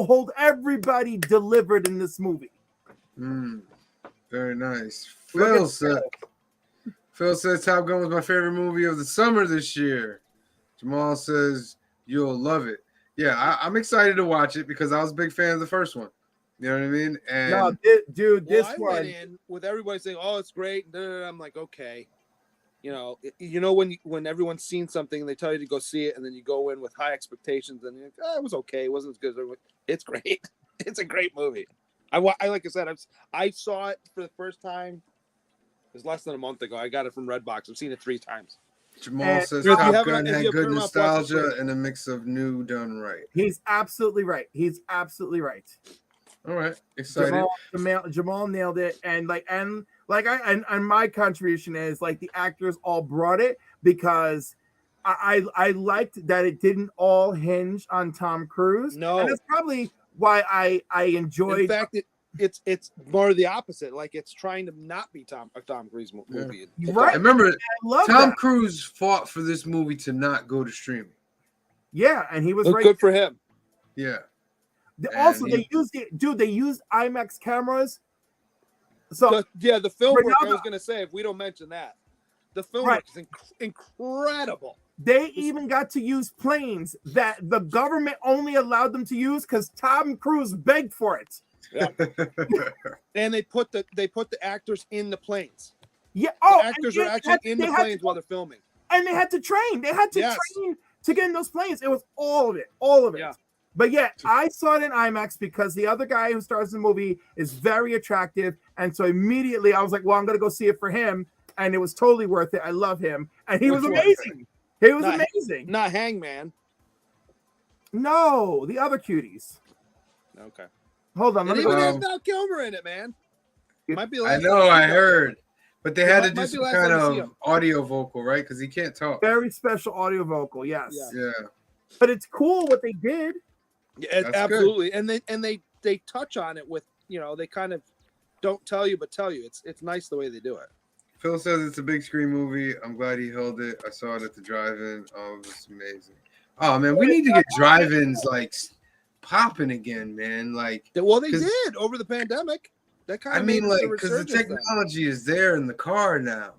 S3: hold. Everybody delivered in this movie.
S1: Very nice. Phil says Top Gun was my favorite movie of the summer this year. Jamal says you'll love it. Yeah, I'm excited to watch it because I was a big fan of the first one. You know what I mean? And
S3: no, this
S4: I
S3: one
S4: went in with everybody saying, "Oh, it's great." I'm like, okay. When everyone's seen something, they tell you to go see it, and then you go in with high expectations, and you're like, it was okay. It wasn't as good as everyone. It's great. It's a great movie. I like I said, I saw it for the first time. It was less than a month ago. I got it from Redbox. I've seen it 3 times.
S1: Jamal says
S4: If you
S1: Top
S4: haven't-
S1: Gun
S4: if
S1: had
S4: you
S1: good
S4: haven't watched it,
S1: nostalgia and a mix of new done right.
S3: He's absolutely right.
S1: All right, excited.
S3: Jamal nailed it, and my contribution is like the actors all brought it because I liked that it didn't all hinge on Tom Cruise.
S4: No.
S3: And that's probably why I enjoyed.
S4: In fact, it's more the opposite. Like it's trying to not be a Tom Cruise movie.
S3: Right.
S1: I remember
S3: I love
S1: Tom
S3: that.
S1: Cruise fought for this movie to not go to streaming.
S3: Yeah, and he was
S4: Well,
S3: right.
S4: good for him.
S1: Yeah.
S3: Also,
S1: And
S3: they used it, dude. They used IMAX cameras. So
S4: The film
S3: Right
S4: work.
S3: now,
S4: I was gonna say if we don't mention that, the film
S3: Right.
S4: work is incredible.
S3: they even got to use planes that the government only allowed them to use because Tom Cruise begged for it.
S4: And they put the actors in the planes.
S3: Yeah.
S4: The
S3: Oh,
S4: actors
S3: and
S4: are actually in the
S3: they had
S4: planes
S3: to-
S4: while they're filming.
S3: and they had to train. They had to
S4: Yes.
S3: train to get in those planes. It was all of it, all of it.
S4: Yeah.
S3: But yeah, I saw it in IMAX because the other guy who stars in the movie is very attractive, and so immediately I was like, "Well, I'm gonna go see it for him," and it was totally worth it. I love him, and he was
S4: Which one?
S3: amazing. He was
S4: Not-
S3: amazing.
S4: Not Hangman.
S3: No, the other cuties.
S4: Okay.
S3: Hold on,
S4: It
S3: let me
S4: even
S3: go.
S4: has Val Kilmer in it, man. Might be. the
S1: I
S4: last
S1: know,
S4: time
S1: I
S4: see him.
S1: heard. But they had to
S4: might
S1: do
S4: be
S1: some
S4: last
S1: kind
S4: time we see
S1: of
S4: him.
S1: audio vocal, right? Because he can't talk.
S3: Very special audio vocal, yes.
S4: Yeah.
S1: Yeah.
S3: But it's cool what they did.
S4: Yeah,
S1: That's
S4: absolutely. And they touch on it with they kind of don't tell you but tell you. It's nice the way they do it.
S1: Phil says it's a big screen movie. I'm glad he held it. I saw it at the drive-in. Oh, it's amazing. Oh man, we need to get drive-ins like popping again, man. Like,
S4: Well, they
S1: 'Cause-
S4: did over the pandemic. That kind
S1: I
S4: of
S1: mean,
S4: made
S1: like,
S4: the
S1: because the
S4: resurgence then.
S1: technology is there in the car now.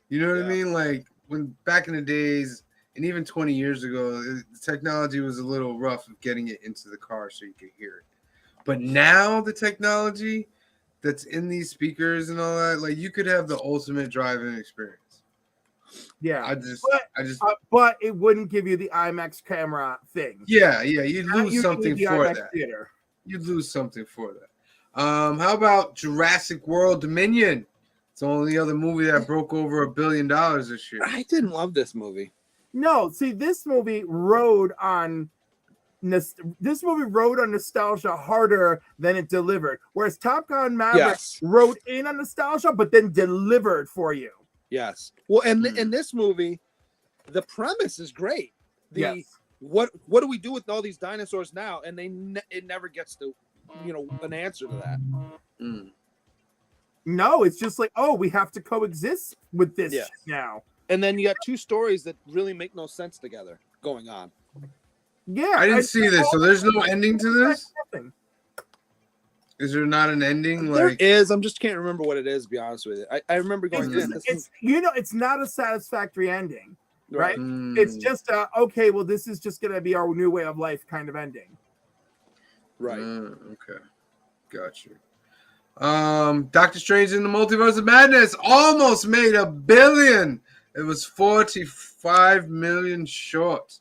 S1: You know what I
S4: Yeah.
S1: mean? Like when back in the days, and even 20 years ago, the technology was a little rough of getting it into the car so you could hear it. But now the technology that's in these speakers and all that, like you could have the ultimate driving experience.
S3: Yeah.
S1: I just,
S3: But it wouldn't give you the IMAX camera thing.
S1: yeah, you'd
S3: Now
S1: lose
S3: you
S1: something
S3: need the
S1: for
S3: IMAX
S1: that.
S3: theater.
S1: You'd lose something for that. How about Jurassic World Dominion? It's the only other movie that broke over $1 billion this year.
S4: I didn't love this movie.
S3: No, see, this movie rode on nostalgia harder than it delivered. Whereas Top Gun Maverick
S4: Yes.
S3: rode in on nostalgia, but then delivered for you.
S4: Yes. Well, and
S1: Hmm.
S4: in this movie, the premise is great.
S3: Yes.
S4: What do we do with all these dinosaurs now? And it never gets to an answer to that.
S1: Mm.
S3: No, it's just like, oh, we have to coexist with this
S4: Yeah.
S3: shit now.
S4: And then you got two stories that really make no sense together going on.
S3: Yeah.
S1: I didn't see this, so there's no ending to this?
S3: Nothing.
S1: Is there not an ending?
S4: There
S1: Like,
S4: is. I'm just can't remember what it is. To be honest with you, I remember
S3: It's,
S4: going.
S3: just,
S4: "Man, this
S3: it's it's not a satisfactory ending,
S4: is-"
S3: right?
S1: mm,
S3: It's just okay, well, this is just gonna be our new way of life kind of ending.
S4: right.
S1: Okay. Got you. Doctor Strange in the Multiverse of Madness almost made $1 billion. It was 45 million short.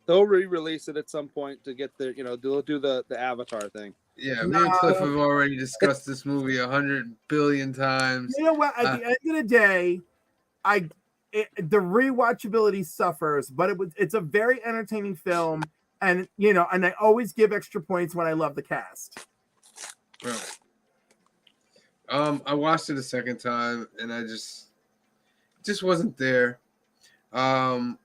S4: They'll re-release it at some point to get their, they'll do the Avatar thing.
S1: Yeah, me and Cliff have already discussed this movie 100 billion times.
S3: You know what? At the end of the day, the rewatchability suffers, but it's a very entertaining film, and and I always give extra points when I love the cast.
S1: Right. I watched it a second time and I just wasn't there. Wasn't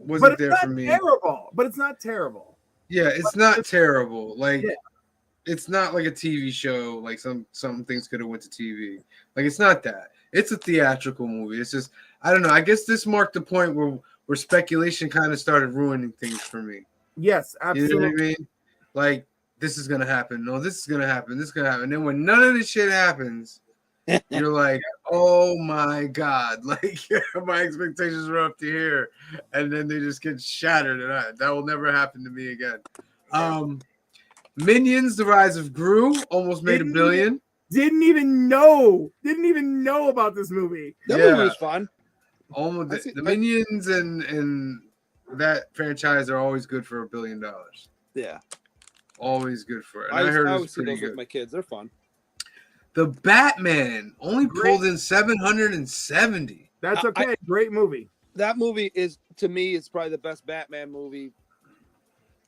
S3: But it's
S1: there
S3: not
S1: for me.
S3: terrible. But it's not terrible.
S1: Yeah, it's not terrible. Like
S3: Yeah.
S1: it's not like a TV show. Like some things could have went to TV. Like it's not that. It's a theatrical movie. It's just I don't know. I guess this marked the point where speculation kind of started ruining things for me.
S3: Yes,
S1: You
S3: absolutely.
S1: know what I mean? Like this is gonna happen. No, this is gonna happen. This is gonna happen. And then when none of this shit happens, you're like, oh my god! Like my expectations were up to here, and then they just get shattered. And that will never happen to me again. Minions: The Rise of Gru almost made $1 billion.
S3: Didn't even know about this movie.
S4: That
S1: Yeah.
S4: movie was fun.
S1: Almost
S4: I see-
S1: the Minions and that franchise are always good for $1 billion.
S4: Yeah.
S1: Always good for it. And
S4: I
S1: I heard it
S4: always
S1: was
S4: see
S1: pretty
S4: those with
S1: good.
S4: my kids. They're fun.
S1: The Batman only
S3: Great.
S1: pulled in 770.
S3: That's okay. Great movie.
S4: That movie is, to me, is probably the best Batman movie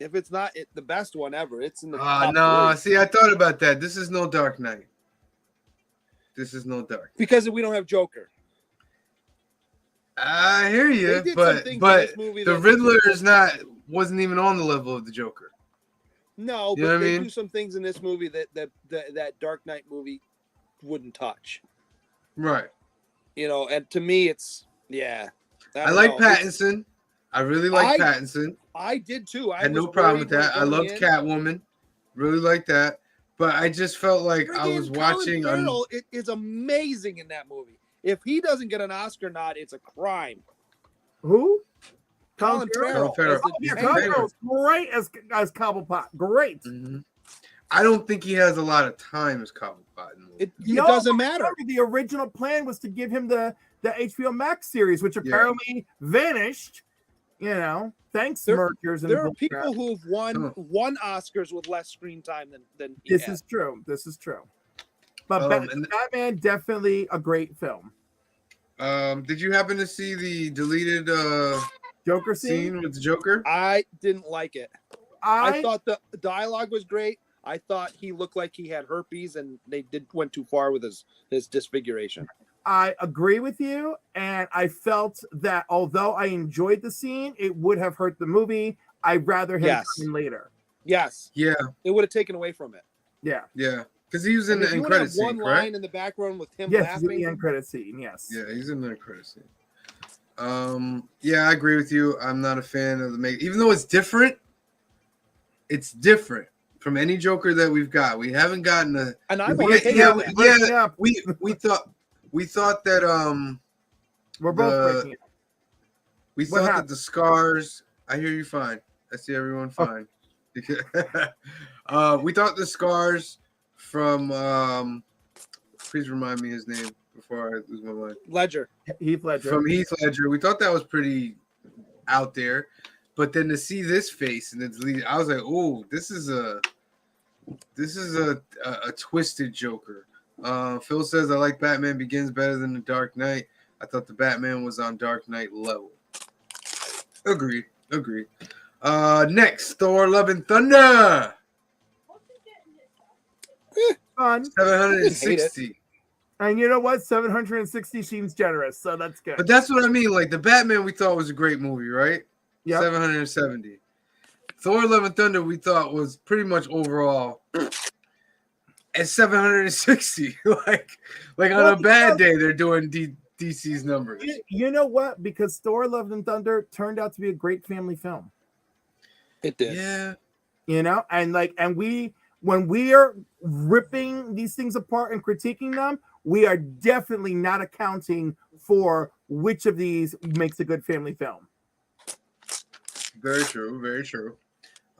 S4: If it's not the best one ever, it's in the
S1: No,
S4: top 3.
S1: see, I thought about that. This is no Dark Knight. This is no Dark.
S4: Because we don't have Joker.
S1: I hear
S4: They
S1: you,
S4: did some
S1: but
S4: things in
S1: but
S4: this movie
S1: the
S4: that-
S1: Riddler wasn't even on the level of the Joker.
S4: No,
S1: You know
S4: but
S1: what I
S4: they
S1: mean?
S4: do some things in this movie that Dark Knight movie wouldn't touch.
S1: Right.
S4: You know, and to me, it's I
S1: I
S4: don't
S1: like
S4: know. It's-
S1: Pattinson. I really like
S4: I-
S1: Pattinson.
S4: I did too. I
S1: Had no
S4: was
S1: problem
S4: worried
S1: with that. I
S4: when
S1: loved
S4: going in.
S1: Catwoman. Really like that. But I just felt like I
S4: Friggin'
S1: was
S4: Colin
S1: watching.
S4: Farrell is amazing in that movie. If he doesn't get an Oscar nod, it's a crime.
S3: Who?
S4: Colin Farrell.
S1: Farrell.
S4: as the
S3: Oh, yeah,
S1: Hey,
S3: Colin
S1: hey.
S3: Farrell's great as Cobblepot. Great.
S1: Mhm. I don't think he has a lot of time as Cobblepot in the movie.
S4: It
S3: No,
S4: doesn't matter.
S3: Remember, the original plan was to give him the HBO Max series, which apparently vanished. You know, thanks,
S4: There-
S3: Merkers. And
S4: There are
S3: bullcrap.
S4: people who've won Oscars with less screen time than he
S3: This
S4: has.
S3: is true. This is true. But
S1: And-
S3: Batman definitely a great film.
S1: Did you happen to see the deleted
S3: Joker
S1: scene with the Joker?
S4: I didn't like it. I
S3: I
S4: thought the dialogue was great. I thought he looked like he had herpes, and they went too far with his disfiguration.
S3: I agree with you, and I felt that although I enjoyed the scene, it would have hurt the movie. I'd rather him
S4: Yes.
S3: come in later.
S4: Yes,
S1: Yeah,
S4: it would have taken away from it.
S3: Yeah.
S1: yeah. Because he was in
S4: And if
S1: the
S4: you
S1: end
S4: would have
S1: credit scene,
S4: one
S1: correct?
S4: line in the background with him
S3: Yes, it's in
S4: laughing.
S3: the end credit scene. Yes.
S1: Yeah, he's in the end credit scene. Yeah, I agree with you. I'm not a fan of the make, even though it's different. It's different from any Joker that we've got. We haven't gotten a.
S4: And I'm
S1: Yeah,
S4: okay
S1: yeah,
S4: with that.
S1: yeah.
S3: Breaking up.
S1: We thought that
S3: We're both
S1: the-
S3: breaking it.
S1: we
S3: What
S1: thought that
S3: happened?
S1: the scars. I hear you fine. I see everyone
S3: Oh.
S1: fine. We thought the scars from please remind me his name before I lose my mind.
S4: Ledger.
S3: Heath Ledger.
S1: From Heath Ledger. We thought that was pretty out there, but then to see this face and it's lead, I was like, oh, this is a twisted Joker. Phil says I like Batman Begins better than The Dark Knight. I thought the Batman was on Dark Knight level. Agreed. Next, Thor: Love and Thunder.
S3: Fun.
S1: 760.
S3: And you know what? 760 seems generous, so that's good.
S1: But that's what I mean. Like the Batman, we thought was a great movie, right?
S3: Yep.
S1: 770. Thor: Love and Thunder, we thought was pretty much overall at 760. like on
S3: Well,
S1: a bad
S3: because-
S1: day, they're doing DC's numbers.
S3: You know what? Because Thor: Love and Thunder turned out to be a great family film.
S4: It did.
S1: Yeah,
S3: You know, and when we are ripping these things apart and critiquing them, we are definitely not accounting for which of these makes a good family film.
S1: very true. Very true.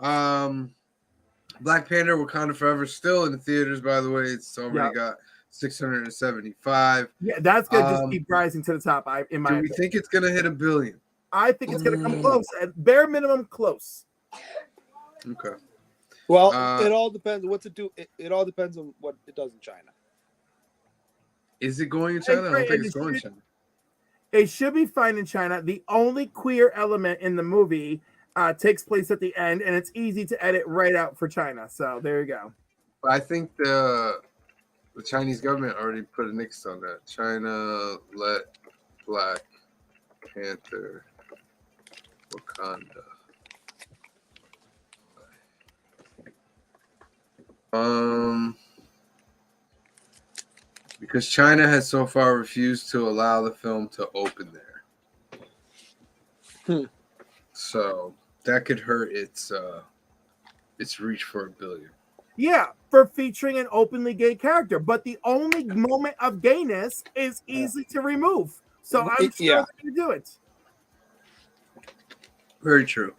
S1: Black Panther: Wakanda Forever still in the theaters. By the way, it's already got 675.
S3: Yeah, that's gonna just
S1: Um,
S3: keep rising to the top. In my
S1: Do we
S3: opinion.
S1: think it's gonna hit $1 billion?
S3: I think it's gonna come close, at bare minimum, close.
S1: Okay.
S4: Well,
S1: Uh,
S4: it all depends. What's it do? It all depends on what it does in China.
S1: Is it going in China? I don't
S3: agree,
S1: think
S3: and
S1: it's
S3: it
S1: going in
S3: should-
S1: China.
S3: It should be fine in China. The only queer element in the movie takes place at the end, and it's easy to edit right out for China. So there you go.
S1: I think the Chinese government already put a nix on that. China let Black Panther Wakanda. Because China has so far refused to allow the film to open there. So that could hurt its reach for $1 billion.
S3: Yeah, for featuring an openly gay character, but the only moment of gayness is easy to remove. So I'm sure
S4: Yeah.
S3: they're going to do it.
S1: Very true.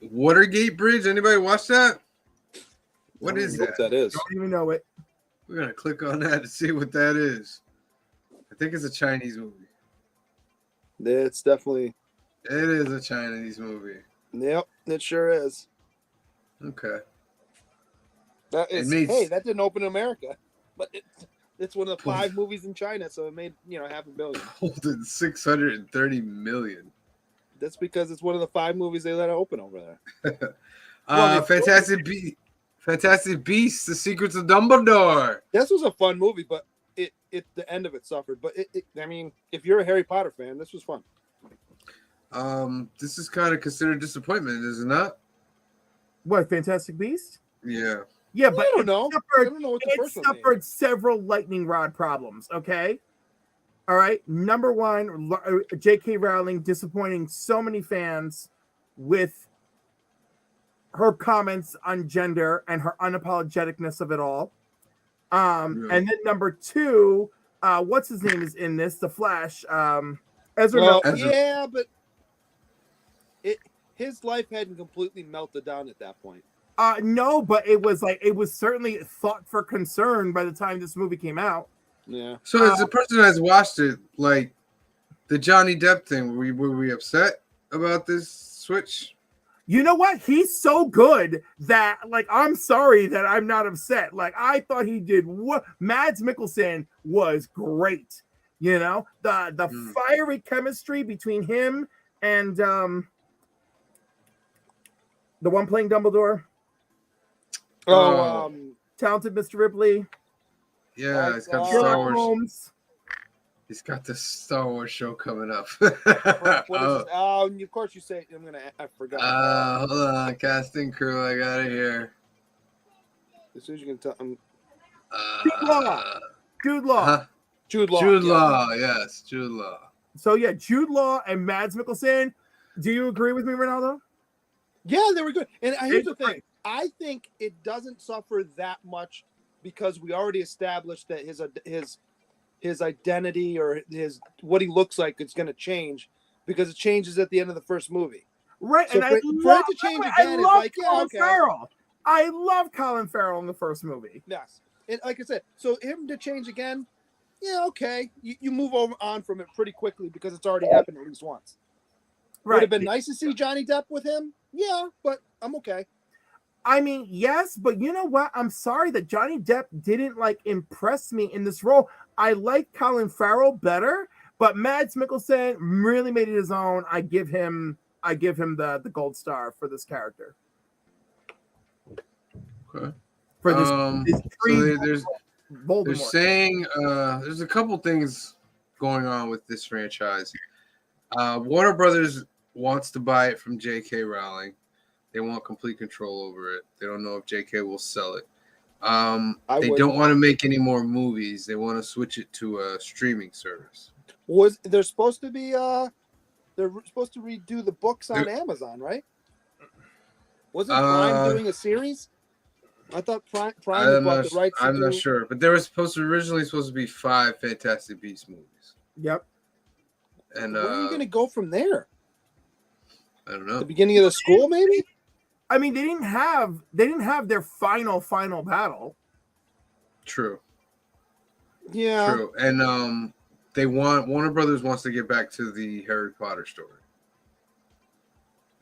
S1: Watergate Bridge. Anybody watch that? What is
S4: What
S1: that?
S4: that is?
S3: Don't even know it.
S1: We're gonna click on that to see what that is. I think it's a Chinese movie.
S4: It's definitely.
S1: It is a Chinese movie.
S4: Yep, it sure is.
S1: Okay.
S4: That is.
S1: made-
S4: Hey, that didn't open in America, but it's one of the
S1: Poof.
S4: 5 movies in China, so it made $500 million.
S1: Holding 630 million.
S4: That's because it's one of the 5 movies they let open over there.
S1: Fantastic Beasts: The Secrets of Dumbledore.
S4: This was a fun movie, but the end of it suffered. But I mean, if you're a Harry Potter fan, this was fun.
S1: This is kind of considered a disappointment, is it not?
S3: What, Fantastic Beast?
S1: Yeah.
S3: Yeah, but
S4: I don't know. I don't know what the
S3: it
S4: first one
S3: suffered several lightning rod problems. Okay. All right. Number one, J.K. Rowling disappointing so many fans with her comments on gender and her unapologeticness of it all. And then number 2, what's his name is in this? The Flash. Ezra Miller.
S4: Yeah, but his life hadn't completely melted down at that point.
S3: No, but it was certainly thought for concern by the time this movie came out.
S4: Yeah.
S1: So as a person that has watched it, like the Johnny Depp thing, were we upset about this switch?
S3: You know what? He's so good that, like, I'm sorry that I'm not upset. Like, I thought he did what Mads Mikkelsen was great. You know, the fiery chemistry between him and the one playing Dumbledore. Talented Mr. Ripley.
S1: Yeah, he's got Star Wars. Holmes. He's got the Star Wars show coming up.
S4: What is it? Of course you say. I forgot.
S1: Hold on, casting crew. I got it here.
S4: As soon as you can tell.
S3: Jude Law.
S1: Huh?
S4: Jude Law.
S1: Jude Law. Yes, Jude Law.
S3: So yeah, Jude Law and Mads Mikkelsen. Do you agree with me, Ronaldo?
S4: Yeah, they were good. And here's the thing. I think it doesn't suffer that much because we already established that his identity or what he looks like is going to change because it changes at the end of the first movie.
S3: Right,
S4: so
S3: and
S4: for it to change again is like, yeah, okay.
S3: Farrell. I love Colin Farrell in the first movie.
S4: Yes, and like I said, so him to change again, yeah, okay. You move on from it pretty quickly because it's already happened at least once. Right. Would have been nice to see Johnny Depp with him, yeah, but I'm okay.
S3: I mean, yes, but you know what? I'm sorry that Johnny Depp didn't impress me in this role. I like Colin Farrell better, but Mads Mikkelsen really made it his own. I give him the gold star for this character.
S1: Okay.
S3: For this,
S1: they're saying there's a couple things going on with this franchise. Warner Brothers wants to buy it from J.K. Rowling. They want complete control over it. They don't know if J.K. will sell it. They don't want to make any more movies. They want to switch it to a streaming service.
S4: They're supposed to redo the books on Amazon, right? Wasn't Prime doing a series? I thought Prime bought the rights.
S1: I'm not sure, but there was originally supposed to be 5 Fantastic Beasts movies.
S3: Yep.
S1: And
S4: where are you going to go from there?
S1: I don't know.
S4: The beginning of the school, maybe.
S3: I mean, they didn't have their final battle.
S1: True.
S4: Yeah.
S1: True. And Warner Brothers wants to get back to the Harry Potter story.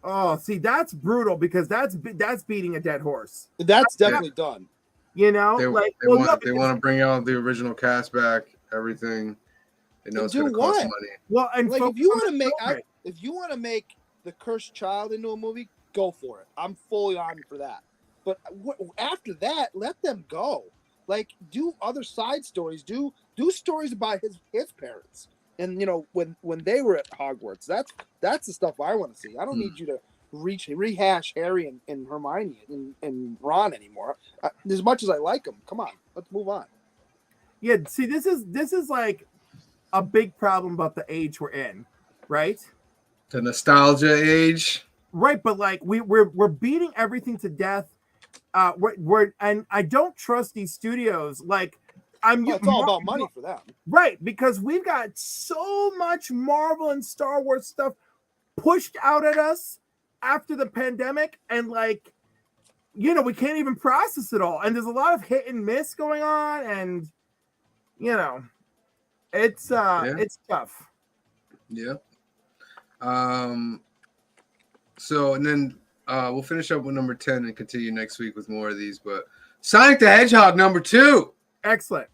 S3: Oh, see, that's brutal because that's beating a dead horse.
S4: That's definitely done.
S3: You know,
S1: they want to bring out the original cast back, everything. They know it's going to cost money.
S3: Well, and
S4: if you want to make the Cursed Child into a movie, go for it. I'm fully on for that. But after that, let them go. Do other side stories. Do stories about his parents. And when they were at Hogwarts, that's the stuff I want to see. I don't need you to rehash Harry and Hermione and Ron anymore. As much as I like them, come on, let's move on.
S3: Yeah, see, this is like a big problem about the age we're in, right?
S1: The nostalgia age,
S3: right? But we're beating everything to death. And I don't trust these studios.
S4: It's all about money for them,
S3: right? Because we've got so much Marvel and Star Wars stuff pushed out at us after the pandemic, and we can't even process it all. And there's a lot of hit and miss going on, and it's tough.
S1: Yeah. So, and then we'll finish up with number 10 and continue next week with more of these. But Sonic the Hedgehog number 2.
S3: Excellent.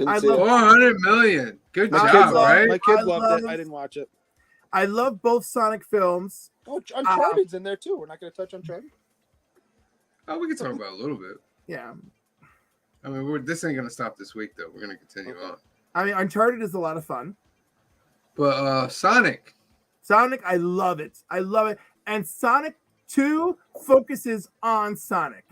S4: I
S1: love 400 million. Good job, right?
S4: My kids loved it. I didn't watch it.
S3: I love both Sonic films.
S4: Oh, Uncharted's in there too. We're not going to touch Uncharted.
S1: Oh, we can talk about it a little bit.
S3: Yeah.
S1: I mean, this ain't gonna stop this week though. We're gonna continue on.
S3: I mean, Uncharted is a lot of fun.
S1: But Sonic.
S3: Sonic, I love it. I love it. And Sonic 2 focuses on Sonic,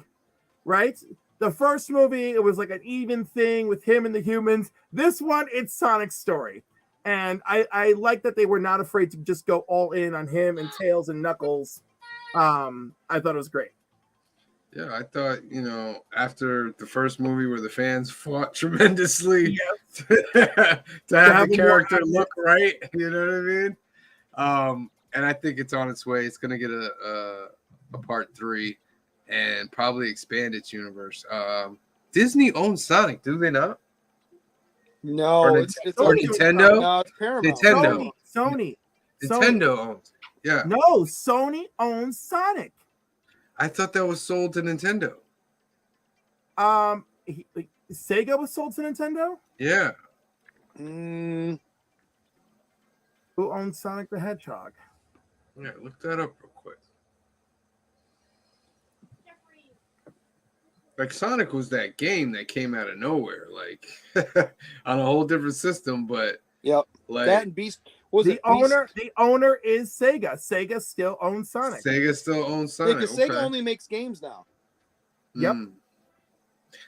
S3: right? The first movie, it was like an even thing with him and the humans. This one, it's Sonic's story. And I like that they were not afraid to just go all in on him and Tails and Knuckles. I thought it was great.
S1: Yeah, I thought, after the first movie where the fans fought tremendously to have the character look right, you know what I mean? And I think it's on its way. It's going to get a part 3 and probably expand its universe. Disney owns Sonic, do they not?
S4: No,
S1: Or
S4: it's
S1: Nintendo?
S4: No, it's Paramount.
S1: Nintendo.
S3: Sony.
S1: Nintendo owns it. Yeah.
S3: No, Sony owns Sonic.
S1: I thought that was sold to Nintendo.
S3: Sega was sold to Nintendo?
S1: Yeah.
S3: Who owns Sonic the Hedgehog?
S1: Yeah, look that up real quick. Like Sonic was that game that came out of nowhere, like on a whole different system, but
S4: yep.
S1: Like
S4: that and Beast was
S3: the owner is Sega. Sega still owns Sonic.
S1: Sega still owns Sonic.
S4: Because Sega only makes games now.
S3: Yep.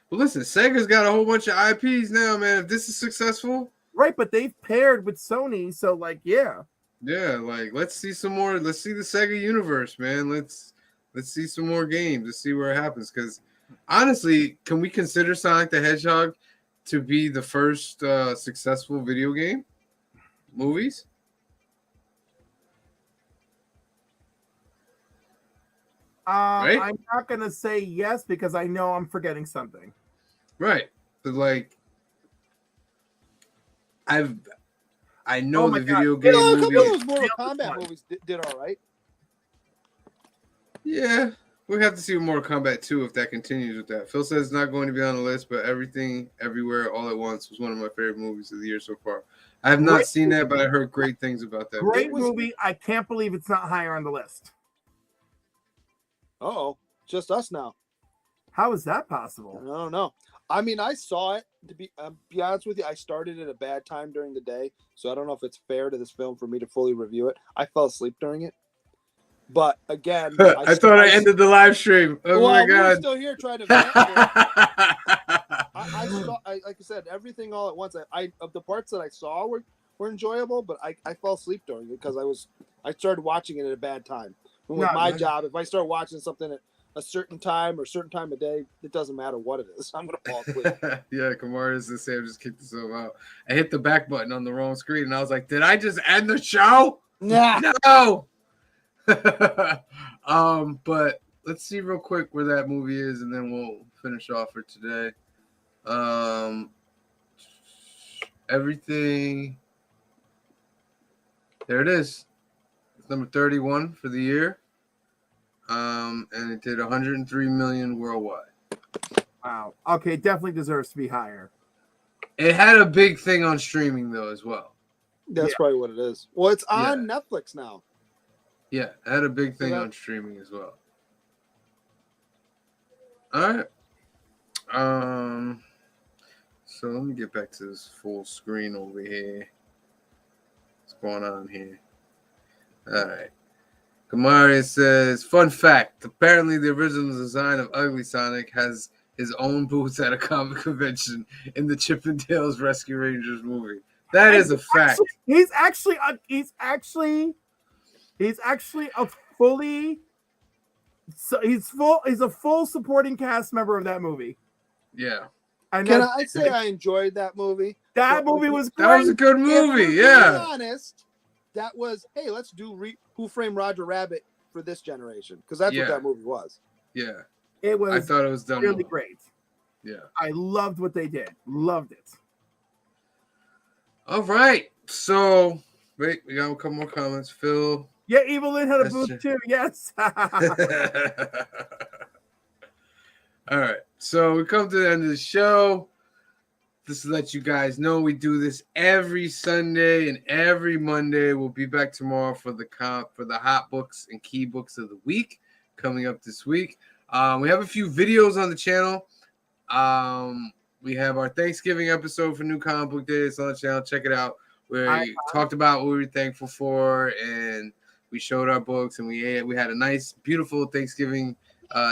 S1: Well, listen, Sega's got a whole bunch of IPs now, man. If this is successful,
S3: right? But they've paired with Sony, so yeah.
S1: Like let's see some more. Let's see the Sega universe, man. Let's see some more games. Let's see where it happens. Because honestly, can we consider Sonic the Hedgehog to be the first successful video game movies?
S3: Right? I'm not gonna say yes because I know I'm forgetting something.
S1: Right, but like, I know the video game
S4: a
S1: movie.
S4: couple of those Mortal Kombat movies did all right.
S1: Yeah, we have to see Mortal Kombat 2 if that continues with that. Phil says it's not going to be on the list, but Everything Everywhere All at Once was one of my favorite movies of the year so far. I have not seen that, but I heard great things about that.
S3: Great movie. I can't believe it's not higher on the list.
S4: Oh, just us now.
S3: How is that possible?
S4: I don't know. I mean, I saw it. To be honest with you, I started at a bad time during the day, so I don't know if it's fair to this film for me to fully review it. I fell asleep during it. But again,
S1: I thought I ended the live stream. Oh my god!
S4: We're still here trying to. I saw, like I said, everything all at once. I of the parts that I saw were enjoyable, but I fell asleep during it because I started watching it at a bad time. And with my job, if I start watching something at a certain time or a certain time of day, it doesn't matter what it is. I'm gonna fall asleep.
S1: Yeah, Kamara is the same. Just kicked himself out. I hit the back button on the wrong screen, and I was like, "Did I just end the show?"
S4: Nah.
S1: No. But let's see real quick where that movie is, and then we'll finish off for today. Everything. There it is. It's number 31 for the year. And it did 103 million worldwide.
S3: Wow. Okay, definitely deserves to be higher.
S1: It had a big thing on streaming though as well.
S4: That's probably what it is. Well, it's on Netflix now.
S1: Yeah, it had a big thing on streaming as well. All right. So let me get back to this full screen over here. What's going on here? All right. Kamari says, fun fact. Apparently the original design of Ugly Sonic has his own booths at a comic convention in the Chip and Dale's Rescue Rangers movie. That is a fact.
S3: He's actually a fully. So he's a full supporting cast member of that movie.
S1: Yeah.
S4: And can I say I enjoyed that movie?
S3: That movie was great.
S1: That was a good movie. Yeah.
S4: To be honest, that was let's do Who Framed Roger Rabbit for this generation because that's what that movie was.
S1: Yeah.
S3: It was.
S1: I thought it was done
S3: really great.
S1: Yeah.
S3: I loved what they did. Loved it.
S1: All right. So wait, we got a couple more comments. Phil.
S3: Yeah, Evil Lynn had a booth too. Yes.
S1: All right. So we come to the end of the show. just to let you guys know, we do this every Sunday and every Monday. We'll be back tomorrow for the hot books and key books of the week coming up this week. We have a few videos on the channel. We have our Thanksgiving episode for New Comic Book Day. It's on the channel. Check it out. We talked about what we were thankful for, and we showed our books, and we had a nice, beautiful Thanksgiving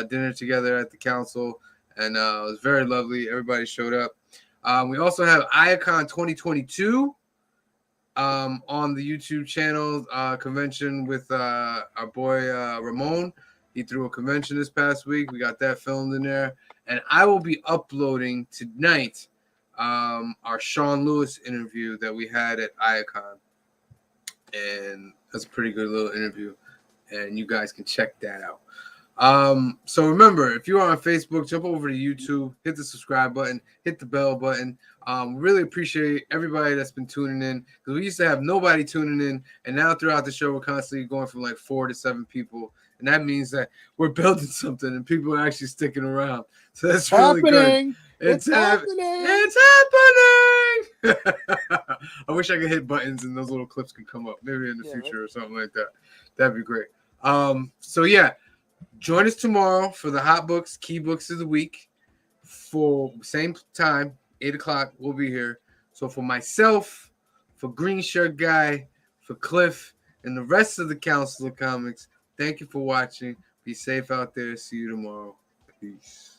S1: dinner together at the council, and it was very lovely. Everybody showed up. We also have Iacon 2022 on the YouTube channel convention with our boy Ramon. He threw a convention this past week. We got that filmed in there. And I will be uploading tonight our Sean Lewis interview that we had at Iacon. And that's a pretty good little interview. And you guys can check that out. So remember, if you are on Facebook, jump over to YouTube, hit the subscribe button, hit the bell button. Really appreciate everybody that's been tuning in, because we used to have nobody tuning in, and now throughout the show we're constantly going from like 4 to 7 people, and that means that we're building something and people are actually sticking around. So that's really good. It's happening. It's happening. I wish I could hit buttons and those little clips could come up maybe in the future or something like that. That'd be great. So yeah. Join us tomorrow for the Hot Books, Key Books of the Week. For same time, 8 o'clock, we'll be here. So for myself, for Green Shirt Guy, for Cliff, and the rest of the Council of Comics, thank you for watching. Be safe out there. See you tomorrow. Peace.